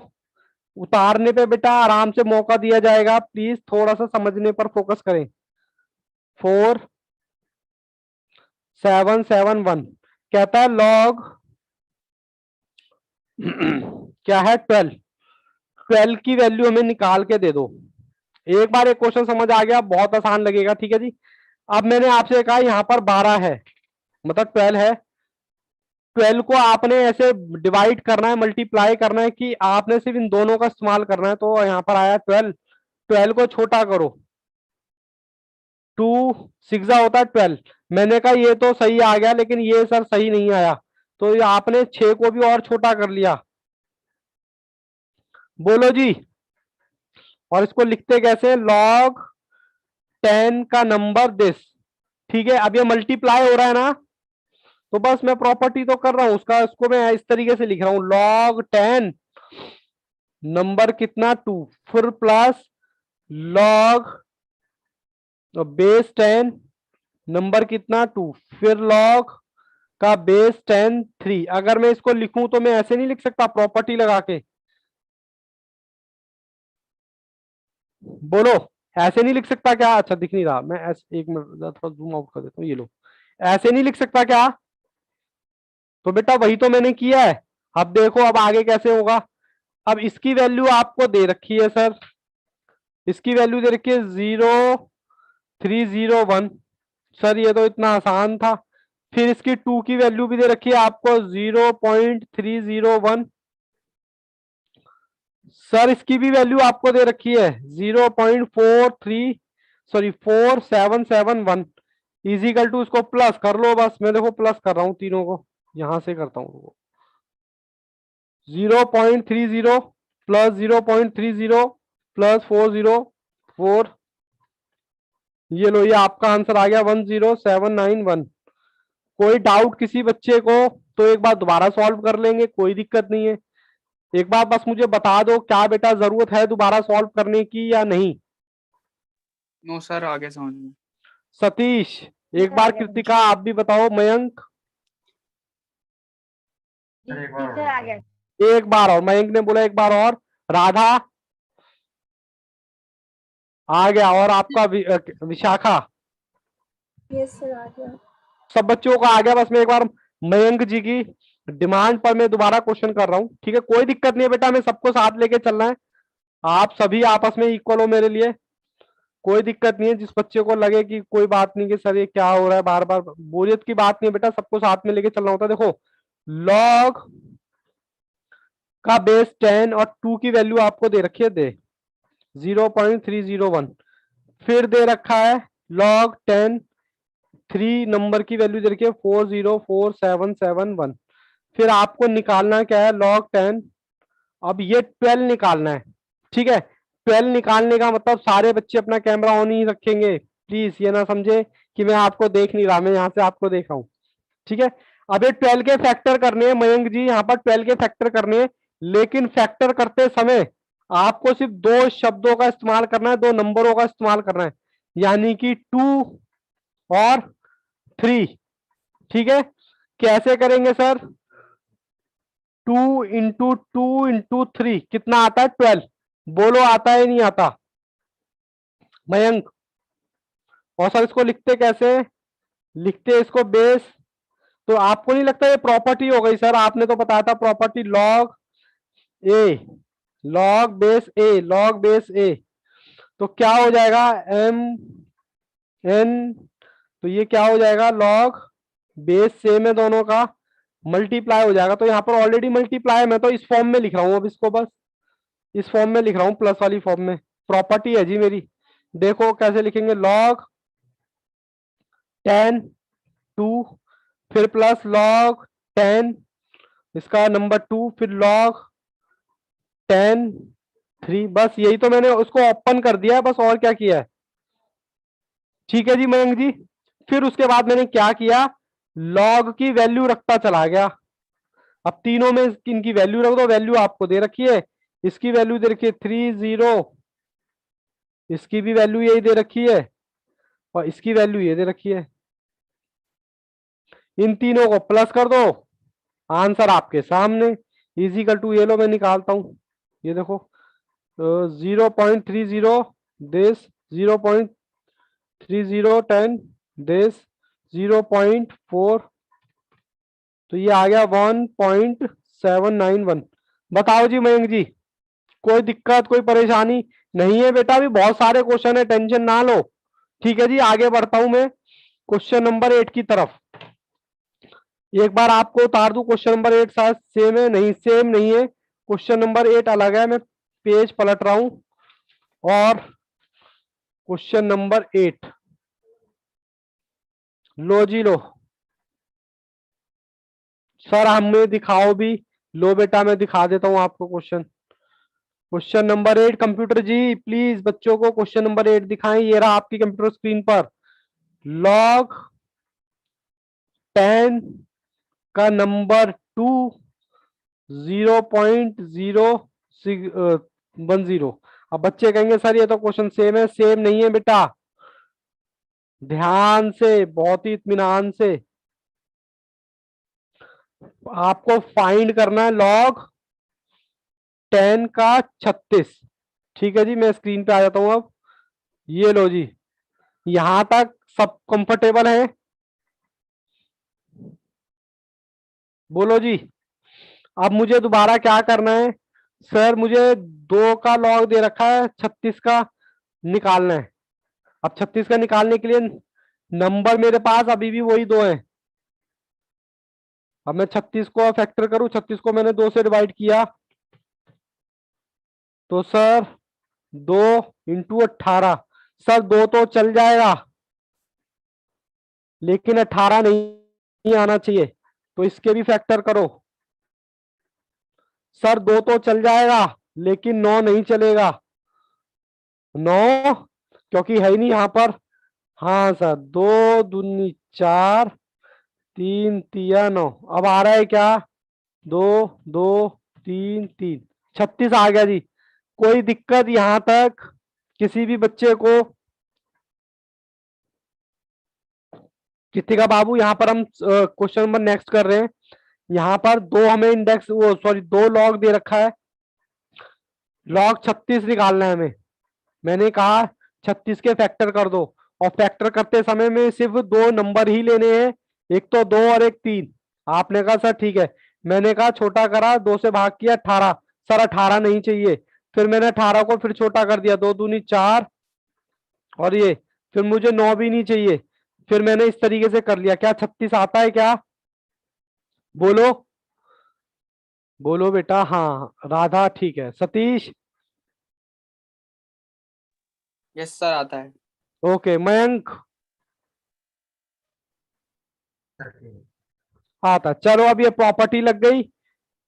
उतारने पे बेटा आराम से मौका दिया जाएगा, प्लीज थोड़ा सा समझने पर फोकस करें। 4 7 7 1 कहता है log क्या है 12, 12 की वैल्यू हमें निकाल के दे दो। एक बार एक क्वेश्चन समझ आ गया, बहुत आसान लगेगा, ठीक है जी। अब मैंने आपसे कहा यहां पर 12 है, मतलब 12 है, 12 को आपने ऐसे डिवाइड करना है, मल्टीप्लाई करना है, कि आपने सिर्फ इन दोनों का इस्तेमाल करना है। तो यहां पर आया 12, 12 को छोटा करो, 2 6 होता है 12। मैंने कहा ये तो सही आ गया, लेकिन ये सर सही नहीं आया, तो ये आपने 6 को भी और छोटा कर लिया। बोलो जी, और इसको लिखते कैसे? log 10 का नंबर दिस। ठीक है, अब ये मल्टीप्लाई हो रहा है ना, तो बस मैं प्रॉपर्टी तो कर रहा हूं उसका, इसको मैं इस तरीके से लिख रहा हूं, log 10 नंबर कितना 2, फिर प्लस log बेस 10 नंबर कितना 2, फिर log का बेस 10 3। अगर मैं इसको लिखूं तो मैं ऐसे नहीं लिख सकता प्रॉपर्टी लगा के? बोलो, ऐसे नहीं लिख सकता क्या? अच्छा दिख नहीं रहा, मैं ऐसे, एक मिनट थोड़ा जूम आउट कर देता हूँ, ये लो, ऐसे नहीं लिख सकता क्या? तो बेटा वही तो मैंने किया है। अब देखो अब आगे कैसे होगा। अब इसकी वैल्यू आपको दे रखी है सर, इसकी वैल्यू दे रखी है 0 3 0 1। सर ये तो इतना आसान था। फिर इसकी 2 की वैल्यू भी दे रखी है आपको 0.301। सर इसकी भी वैल्यू आपको दे रखी है 0.43, सॉरी 4771। इजिकल टू, इसको प्लस कर लो, बस मैं देखो प्लस कर रहा हूं तीनों को, यहां से करता हूं। 0.30 प्लस 0.30 प्लस 404, ये लो, ये आपका आंसर आ गया 10791। कोई डाउट किसी बच्चे को तो एक बार दोबारा सॉल्व कर लेंगे, कोई दिक्कत नहीं है। एक बार बस मुझे बता दो क्या बेटा जरूरत है दोबारा सॉल्व करने की या नहीं। नो सर, आगे समझ में। सतीश, एक बार कृतिका आप भी बताओ, मयंक टीचर आ गया। एक बार और, मयंक ने बोला एक बार और, राधा आ गया, और आपका विशाखा, यस सर आ गया। सब बच्चों का आ गया। बस मैं एक बार मयंक जी की डिमांड पर मैं दोबारा क्वेश्चन कर रहा हूँ, ठीक है। कोई दिक्कत नहीं है बेटा, मैं सबको साथ लेके चलना है, आप सभी आपस में इक्वल हो मेरे लिए, कोई दिक्कत नहीं है। जिस बच्चे को लगे कि कोई बात नहीं कि सर ये क्या हो रहा है बार बार, बोरियत की बात नहीं है बेटा, सबको साथ में लेके चलना होता है। देखो लॉग का बेस 10 और 2 की वैल्यू आपको दे रखी है, दे 0.301, फिर दे रखा है लॉग 10 3 नंबर की वैल्यू दे रखी है 404771। फिर आपको निकालना क्या है लॉग 10, अब ये 12 निकालना है, ठीक है। 12 निकालने का मतलब सारे बच्चे अपना कैमरा ऑन ही रखेंगे, प्लीज ये ना समझे कि मैं आपको देख नहीं रहा, मैं यहाँ से आपको देख रहा हूँ, ठीक है। अब ये 12 के फैक्टर करने हैं मयंक जी, यहाँ पर 12 के फैक्टर करने हैं, लेकिन फैक्टर करते समय आपको सिर्फ दो शब्दों का इस्तेमाल करना है, दो नंबरों का इस्तेमाल करना है, यानी कि 2 और 3, ठीक है। कैसे करेंगे सर? 2 × 2 × 3 कितना आता है? 12। बोलो आता है नहीं आता मयंक? और सर इसको लिखते कैसे? लिखते इसको बेस, तो आपको नहीं लगता ये प्रॉपर्टी हो गई सर? आपने तो बताया था प्रॉपर्टी लॉग ए, लॉग बेस ए, लॉग बेस ए, तो क्या हो जाएगा एम एन, तो ये क्या हो जाएगा लॉग बेस सेम है दोनों का, मल्टीप्लाई हो जाएगा। तो यहाँ पर ऑलरेडी मल्टीप्लाई, मैं तो इस फॉर्म में लिख रहा हूँ, अब इसको बस इस फॉर्म में लिख रहा हूँ, प्लस वाली फॉर्म में, प्रॉपर्टी है जी मेरी। देखो कैसे लिखेंगे, लॉग 10 2, फिर प्लस लॉग 10 इसका नंबर 2, फिर लॉग 10 3, बस यही तो मैंने उसको ओपन कर दिया है, बस और क्या किया है, ठीक है जी मयंक जी। फिर उसके बाद मैंने क्या किया, लॉग की वैल्यू रखता चला गया। अब तीनों में इनकी वैल्यू रख दो, वैल्यू आपको दे रखी है, इसकी वैल्यू दे रखी है 30, इसकी भी वैल्यू यही दे रखी है, और इसकी वैल्यू ये दे रखी है। इन तीनों को प्लस कर दो, आंसर आपके सामने, इजिकल टू, ये लो मैं निकालता हूं, ये देखो 0.30 दिस 0.3010 दिस 0.4, तो ये आ गया 1.791। बताओ जी मयंक जी, कोई दिक्कत कोई परेशानी नहीं है बेटा? अभी बहुत सारे क्वेश्चन है, टेंशन ना लो, ठीक है जी। आगे बढ़ता हूं मैं क्वेश्चन नंबर 8 की तरफ। एक बार आपको उतार दूं, क्वेश्चन नंबर 8 शायद सेम है, नहीं सेम नहीं है, क्वेश्चन नंबर 8 अलग है। मैं पेज पलट रहा हूं, और क्वेश्चन नंबर 8 लो जी लो, सर हमें दिखाओ भी, लो बेटा मैं दिखा देता हूं आपको क्वेश्चन। क्वेश्चन नंबर 8, कंप्यूटर जी प्लीज बच्चों को क्वेश्चन नंबर 8 दिखाएं, ये रहा आपकी कंप्यूटर स्क्रीन पर। लॉग 10 का नंबर 2 0.010। अब बच्चे कहेंगे सर ये तो क्वेश्चन सेम है, सेम नहीं है बेटा, ध्यान से बहुत ही इत्मीनान से आपको फाइंड करना है लॉग 10 का 36, ठीक है जी। मैं स्क्रीन पे आ जाता हूं अब, ये लो जी, यहां तक सब कंफर्टेबल है? बोलो जी। अब मुझे दोबारा क्या करना है सर? मुझे 2 का लॉग दे रखा है, 36 का निकालना है। अब 36 का निकालने के लिए नंबर मेरे पास अभी भी वही 2 है। अब मैं 36 को फैक्टर करूं, 36 को मैंने 2 से डिवाइड किया, तो सर 2 × 18, सर 2 तो चल जाएगा, लेकिन 18 नहीं आना चाहिए, तो इसके भी फैक्टर करो। सर 2 तो चल जाएगा, लेकिन 9 नहीं चलेगा, 9 क्योंकि है ही नहीं यहां पर, हाँ सर, 2 दूनी 4, 3 तिया 9। अब आ रहा है क्या? 2 2 3 3, 36 आ गया जी। कोई दिक्कत यहां तक किसी भी बच्चे को? कृतिका बाबू, यहाँ पर हम क्वेश्चन नंबर नेक्स्ट कर रहे हैं। यहाँ पर दो हमें इंडेक्स, वो सॉरी, 2 लॉग दे रखा है। लॉग 36 निकालना है हमें। मैंने कहा 36 के फैक्टर कर दो, और फैक्टर करते समय में सिर्फ 2 नंबर ही लेने हैं, एक तो 2 और एक 3। आपने कहा सर ठीक है। मैंने कहा छोटा करा, 2 से भाग किया 18। सर 18 नहीं चाहिए। फिर मैंने 18 को फिर छोटा कर दिया, 2 दूनी 4, और ये फिर मुझे 9 भी नहीं चाहिए। फिर मैंने इस तरीके से कर लिया। क्या 36 आता है क्या? बोलो बोलो बेटा। हाँ राधा ठीक है। सतीश? यस सर आता है। ओके। मयंक? आता। चलो अब ये प्रॉपर्टी लग गई।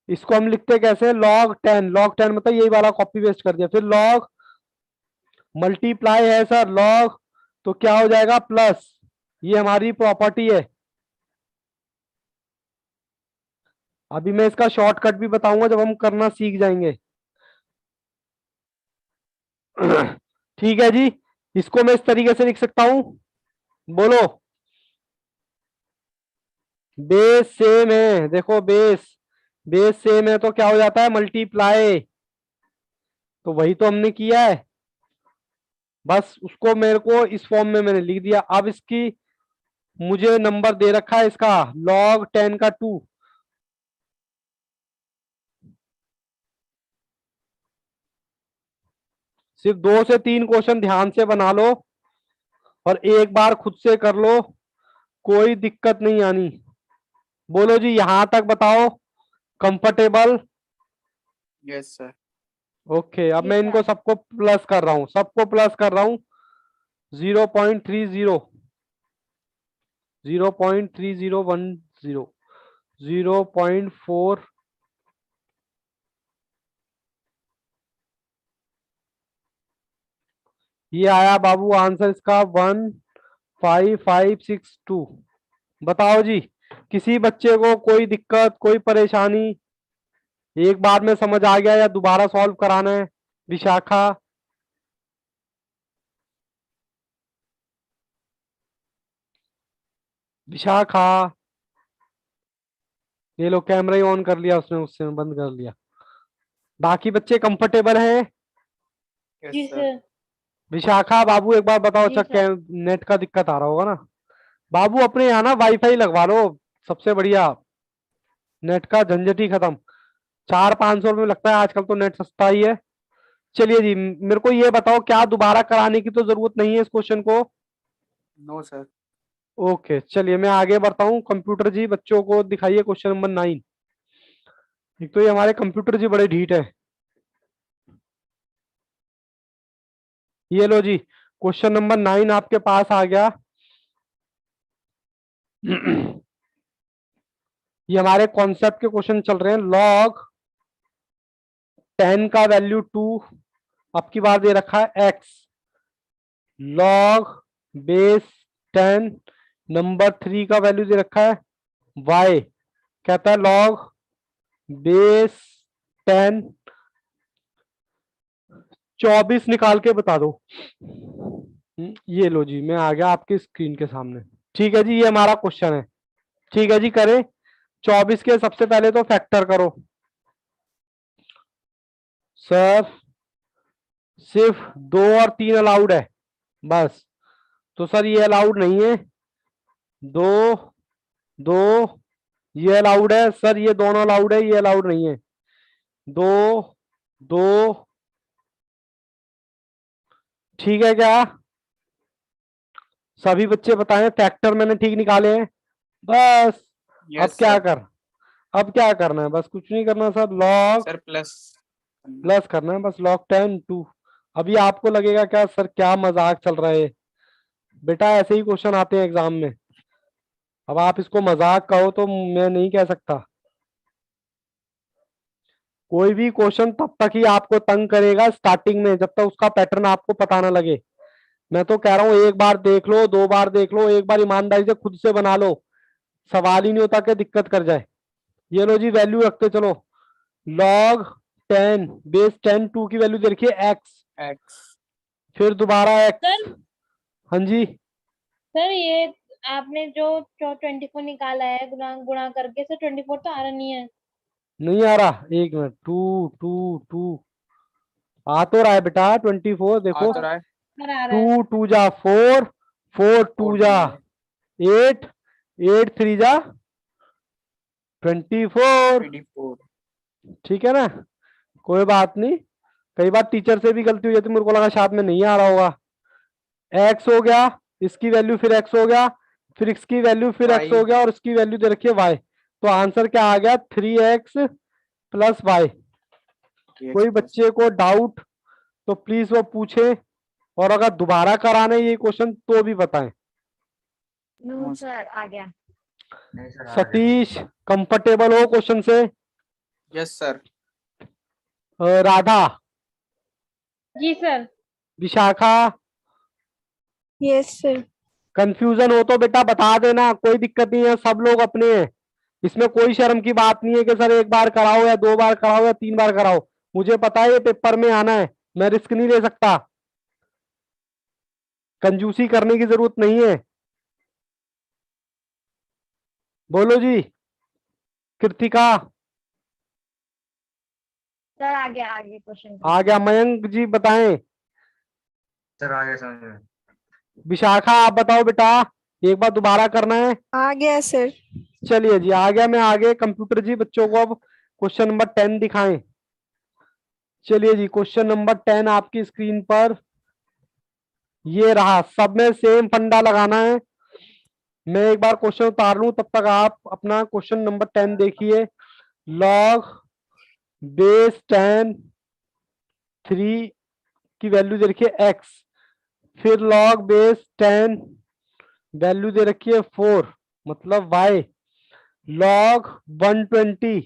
इसको हम लिखते कैसे? log 10। log 10 मतलब यही वाला कॉपी पेस्ट कर दिया। फिर log मल्टीप्लाई है सर, log तो क्या हो जाएगा? प्लस। ये हमारी प्रॉपर्टी है। अभी मैं इसका शॉर्टकट भी बताऊंगा जब हम करना सीख जाएंगे। ठीक है जी। इसको मैं इस तरीके से लिख सकता हूं, बोलो। बेस सेम है, देखो बेस, बेस सेम है तो क्या हो जाता है? मल्टीप्लाई। तो वही तो हमने किया है, बस उसको मेरे को इस फॉर्म में मैंने लिख दिया। अब इसकी मुझे नंबर दे रखा है इसका, log 10 का 2। सिर्फ 2 से 3 क्वेश्चन ध्यान से बना लो, और एक बार खुद से कर लो, कोई दिक्कत नहीं आनी। बोलो जी, यहां तक बताओ कंफर्टेबल? Yes sir. ओके। अब Yes, मैं इनको sir. सबको प्लस कर रहा हूं, सबको प्लस कर रहा हूं। 0.30, 0.3010, 0.4, ये आया बाबू आंसर इसका 15562। बताओ जी, किसी बच्चे को कोई दिक्कत, कोई परेशानी? एक बार में समझ आ गया या दोबारा सॉल्व कराना है? विशाखा? विशाखा? ये लो, कैमरा ही ऑन कर लिया उसने, उससे बंद कर लिया। बाकी बच्चे कंफर्टेबल हैं? यस जी सर। सर। विशाखा बाबू एक बार बताओ। जी अच्छा, सर। नेट का दिक्कत आ रहा होगा ना बाबू? अपने यहाँ ना वाईफाई लगवा लो, सबसे बढ़िया। नेट का झंझट ही खत्म। 400-500 रुपये लगता है आजकल, तो नेट सस्ता ही है। चलिए जी, मेरे को ये बताओ, क्या दोबारा कराने की तो जरूरत नहीं है इस क्वेश्चन को? No sir. ओके चलिए, मैं आगे बढ़ता हूँ। कंप्यूटर जी बच्चों को दिखाइए क्वेश्चन नंबर 9। एक तो ये हमारे कंप्यूटर जी बड़े ढीठ है। ये लो जी, क्वेश्चन नंबर 9 आपके पास आ गया। ये हमारे कॉन्सेप्ट के क्वेश्चन चल रहे हैं। log 10 का वैल्यू 2, अब की बार दे रखा है x। log बेस 10 नंबर 3 का वैल्यू दे रखा है y। कहता है log बेस 10 24 निकाल के बता दो। ये लो जी, मैं आ गया आपकी स्क्रीन के सामने। ठीक है जी, ये हमारा क्वेश्चन है। ठीक है जी, करें। 24 के सबसे पहले तो फैक्टर करो। सर सिर्फ 2 और 3 अलाउड है बस। तो सर ये अलाउड नहीं है। 2 2 ये अलाउड है सर, ये दोनों अलाउड है, ये अलाउड नहीं है। 2 2, ठीक है क्या? सभी बच्चे बताएं, फैक्टर मैंने ठीक निकाले हैं बस। अब यस क्या सर। कर अब क्या करना है? बस कुछ नहीं करना sir, log sir plus. Plus करना है बस। log 10 2। अभी आपको लगेगा क्या सर, क्या मजाक चल रहा है? बेटा ऐसे ही क्वेश्चन आते हैं एग्जाम में। अब आप इसको मजाक कहो तो मैं नहीं कह सकता। कोई भी क्वेश्चन तब तक ही आपको तंग करेगा स्टार्टिंग में, जब तक उसका पैटर्न आपको पता ना लगे। मैं तो कह रहा हूँ एक बार देख लो, 2 बार देख लो, एक बार ईमानदारी से खुद से बना लो, सवाल ही नहीं होता कि दिक्कत कर जाए। ये लो जी, वैल्यू रखते चलो। log 10 बेस 10 2 की वैल्यू दे रखी है x, x फिर दोबारा x। सर हाँ जी, सर ये आपने जो 24 निकाला है गुणा गुणा करके, सर 24 तो आ रहा नहीं है। नहीं आ रहा, एक मिनट। 2 2 2 आ तो रहा है बेटा, 24 आ देखो। तो रहा है। सर आ रहा है। 2 2 जा 4, 4 2 4 जा 2 है 8, 8 3 जा 24। 24। ठीक है ना, कोई बात नहीं। कई बार टीचर से भी गलती हो जाती, मेरे को लगा शायद में नहीं आ रहा होगा। x हो गया, इसकी वैल्यू फिर x हो गया, फिर इसकी वैल्यू फिर x हो y गया, और इसकी वैल्यू दे रखी है y। तो आंसर क्या आ गया, 3x प्लस y। 3x कोई plus बच्चे को डाउट तो प्लीज वो पूछे, और अगर दोबारा कराना है ये क्वेश्चन तो भी बताएं। नो सर आ गया। नहीं सर, आ गया। सतीश कंफर्टेबल हो क्वेश्चन से? Yes sir. राधा, जी sir. Vishakha, yes sir. Confusion हो तो बेटा बता देना, कोई दिक्कत नहीं है, सब लोग अपने हैं। इसमें कोई शर्म की बात नहीं है कि सर एक बार कराओ या 2 बार कराओ या 3 बार कराओ। मुझे पता है ये पेपर में आना है, मैं रिस्क नहीं ले सकता। कंजूसी करने की जरूरत नहीं है। बोलो जी, कृतिका। सर आ गया, आगे क्वेश्चन। आ गया। मयंक जी बताएं। सर आ गया समझ में। विशाखा आप बताओ बेटा, एक बार दोबारा करना है। आ गया सर। चलिए जी, आ गया। मैं आगे कंप्यूटर जी बच्चों को अब क्वेश्चन नंबर 10 दिखाएं। चलिए जी, क्वेश्चन नंबर 10 आपकी स्क्रीन पर ये रहा। सब में सेम फंडा लगाना है। मैं एक बार क्वेश्चन उतार लूं, तब तक आप अपना क्वेश्चन नंबर 10 देखिए। log बेस 10 3 की वैल्यू दे रखी है x, फिर log बेस 10 वैल्यू दे रखी है 4 मतलब y, log 120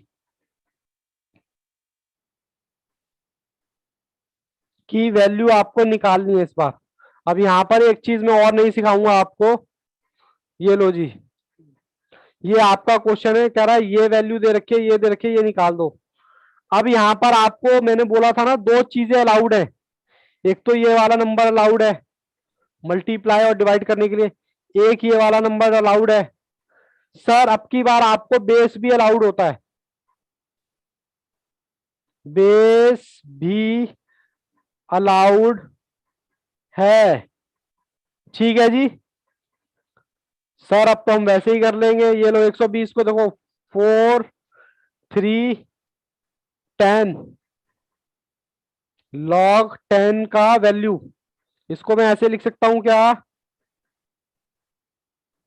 की वैल्यू आपको निकालनी है इस बार। अब यहां पर एक चीज मैं और नहीं सिखाऊंगा आपको। ये लो जी, ये आपका क्वेश्चन है, कह रहा है ये वैल्यू दे रखी है, ये दे रखी है, ये निकाल दो। अब यहाँ पर आपको मैंने बोला था ना, 2 चीजें अलाउड है। एक तो ये वाला नंबर अलाउड है मल्टीप्लाई और डिवाइड करने के लिए, एक ये वाला नंबर अलाउड है। सर अब की बार आपको बेस भी अलाउड होता है, बेस भी अलाउड है। ठीक है जी। सर अब तो हम वैसे ही कर लेंगे। ये लो 120 को देखो, 4 3 10 log 10 का वैल्यू, इसको मैं ऐसे लिख सकता हूं क्या?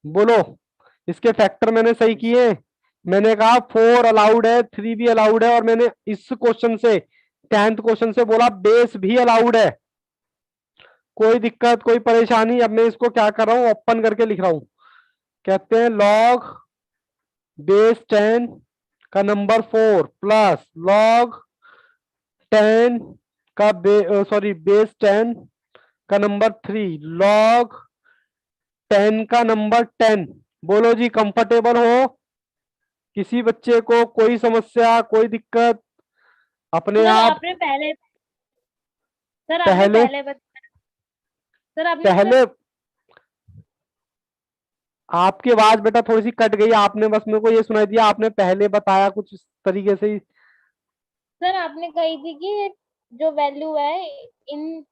बोलो, इसके फैक्टर मैंने सही किए। मैंने कहा 4 अलाउड है, 3 भी अलाउड है, और मैंने इस क्वेश्चन से 10th क्वेश्चन से बोला बेस भी अलाउड है। कोई दिक्कत, कोई परेशानी? अब मैं इसको क्या कर रहा हूं, ओपन करके लिख रहा हूं। कहते हैं log बेस 10 का नंबर 4 प्लस log 10 का बेस 10 का नंबर 3 log 10 का नंबर 10। बोलो जी, कंफर्टेबल हो? किसी बच्चे को कोई समस्या, कोई दिक्कत? अपने सर आप आपने पहले सर आपने पहले पहले सर आपने पहले आपकी आवाज बेटा थोड़ी सी कट गई। आपने बस मेरे को ये सुनाई दिया, आपने पहले बताया कुछ इस तरीके से ही। सर आपने कही थी कि जो वैल्यू है इन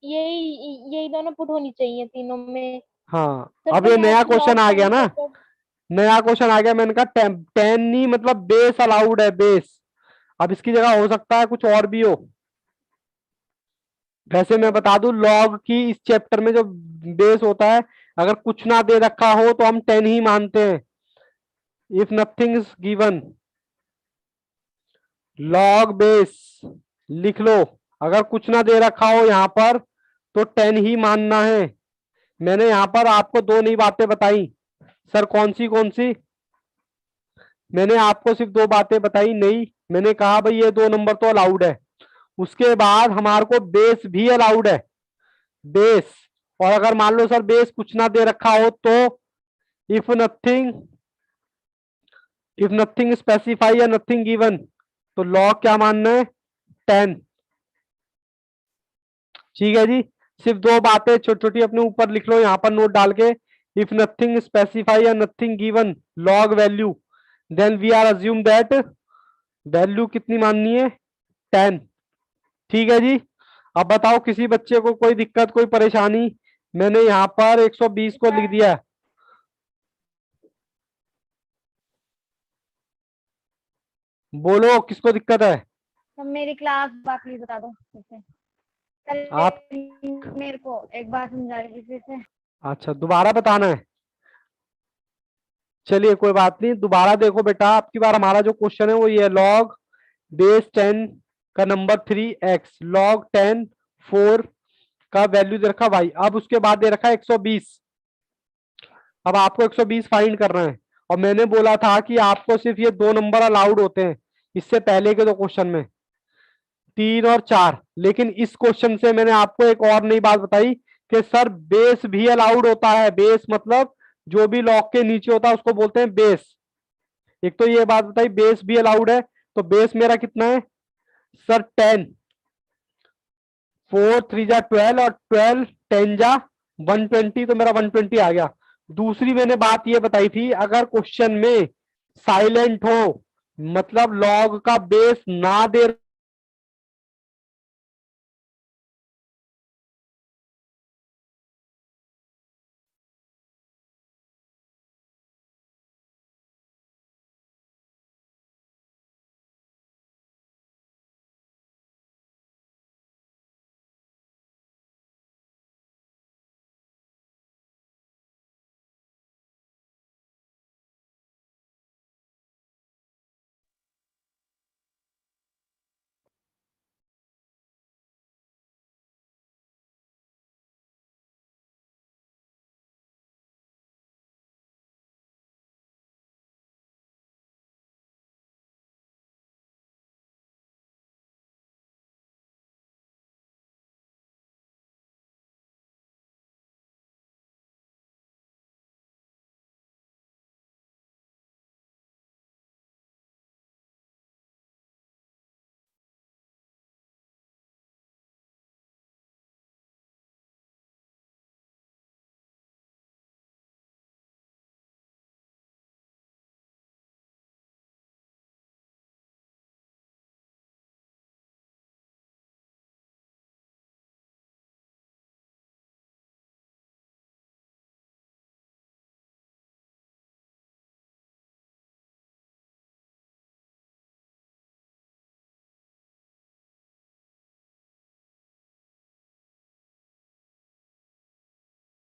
यही यही दोनों पुट होनी चाहिए तीनों में। हाँ, सर अब तो ये यहाँ नया पे क्वेश्चन लॉग आ गया 10 ना, का तो नया क्वेश्चन आ गया। मैंने कहा 10 नहीं, मतलब बेस अलाउड है, बेस। अब इसकी जगह हो सकता है कुछ और भी हो। वैसे मैं बता दूं, लॉग की इस चैप्टर में जो बेस होता है, अगर कुछ ना दे रखा हो तो हम 10 ही मानते हैं। If nothing is given, log base लिख लो। अगर कुछ ना दे रखा हो यहाँ पर तो 10 ही मानना है। मैंने यहाँ पर आपको 2 नई बातें बताई। सर कौन सी? मैंने आपको सिर्फ 2 बातें बताई नई। मैंने कहा भाई ये 2 नंबर तो अलाउड है। उसके बाद हमारे को बेस भी अलाउड है, बेस। और अगर मान लो सर बेस कुछ ना दे रखा हो तो इफ नथिंग स्पेसिफाई या नथिंग गिवन, तो लॉग क्या मानना है 10। ठीक है जी, सिर्फ दो बातें छोटी छोटी अपने ऊपर लिख लो यहाँ पर नोट डाल के। इफ नथिंग स्पेसिफाई या nothing given log value, then we are assume that value कितनी माननी है 10। ठीक है जी, अब बताओ किसी बच्चे को कोई दिक्कत कोई परेशानी? मैंने यहाँ पर 120 को लिख दिया है। बोलो किसको दिक्कत है? तो मेरी क्लास बात प्लीज बता दो फिर से। कल आप मेरे को एक बार समझा रही थी फिर से। अच्छा दोबारा बताना है, चलिए कोई बात नहीं, दोबारा देखो बेटा। आपकी बार हमारा जो क्वेश्चन है वो ये लॉग बेस 10 का नंबर 3x, लॉग 10 4 का वैल्यू दे रखा y, अब उसके बाद दे रखा 120। अब आपको 120 फाइंड करना है, और मैंने बोला था कि आपको सिर्फ ये दो नंबर अलाउड होते हैं इससे पहले के दो क्वेश्चन में, 3 और 4। लेकिन इस क्वेश्चन से मैंने आपको एक और नई बात बताई कि सर बेस भी अलाउड होता है। बेस मतलब जो भी लॉग के नीचे होता है उसको बोलते हैं बेस। एक तो ये बात बताई बेस भी अलाउड है, तो बेस मेरा कितना है सर 10, 4 3 जा 12 और 12 10 जा 120, तो मेरा 120 आ गया। दूसरी मैंने बात ये बताई थी, अगर क्वेश्चन में साइलेंट हो मतलब लॉग का बेस ना दे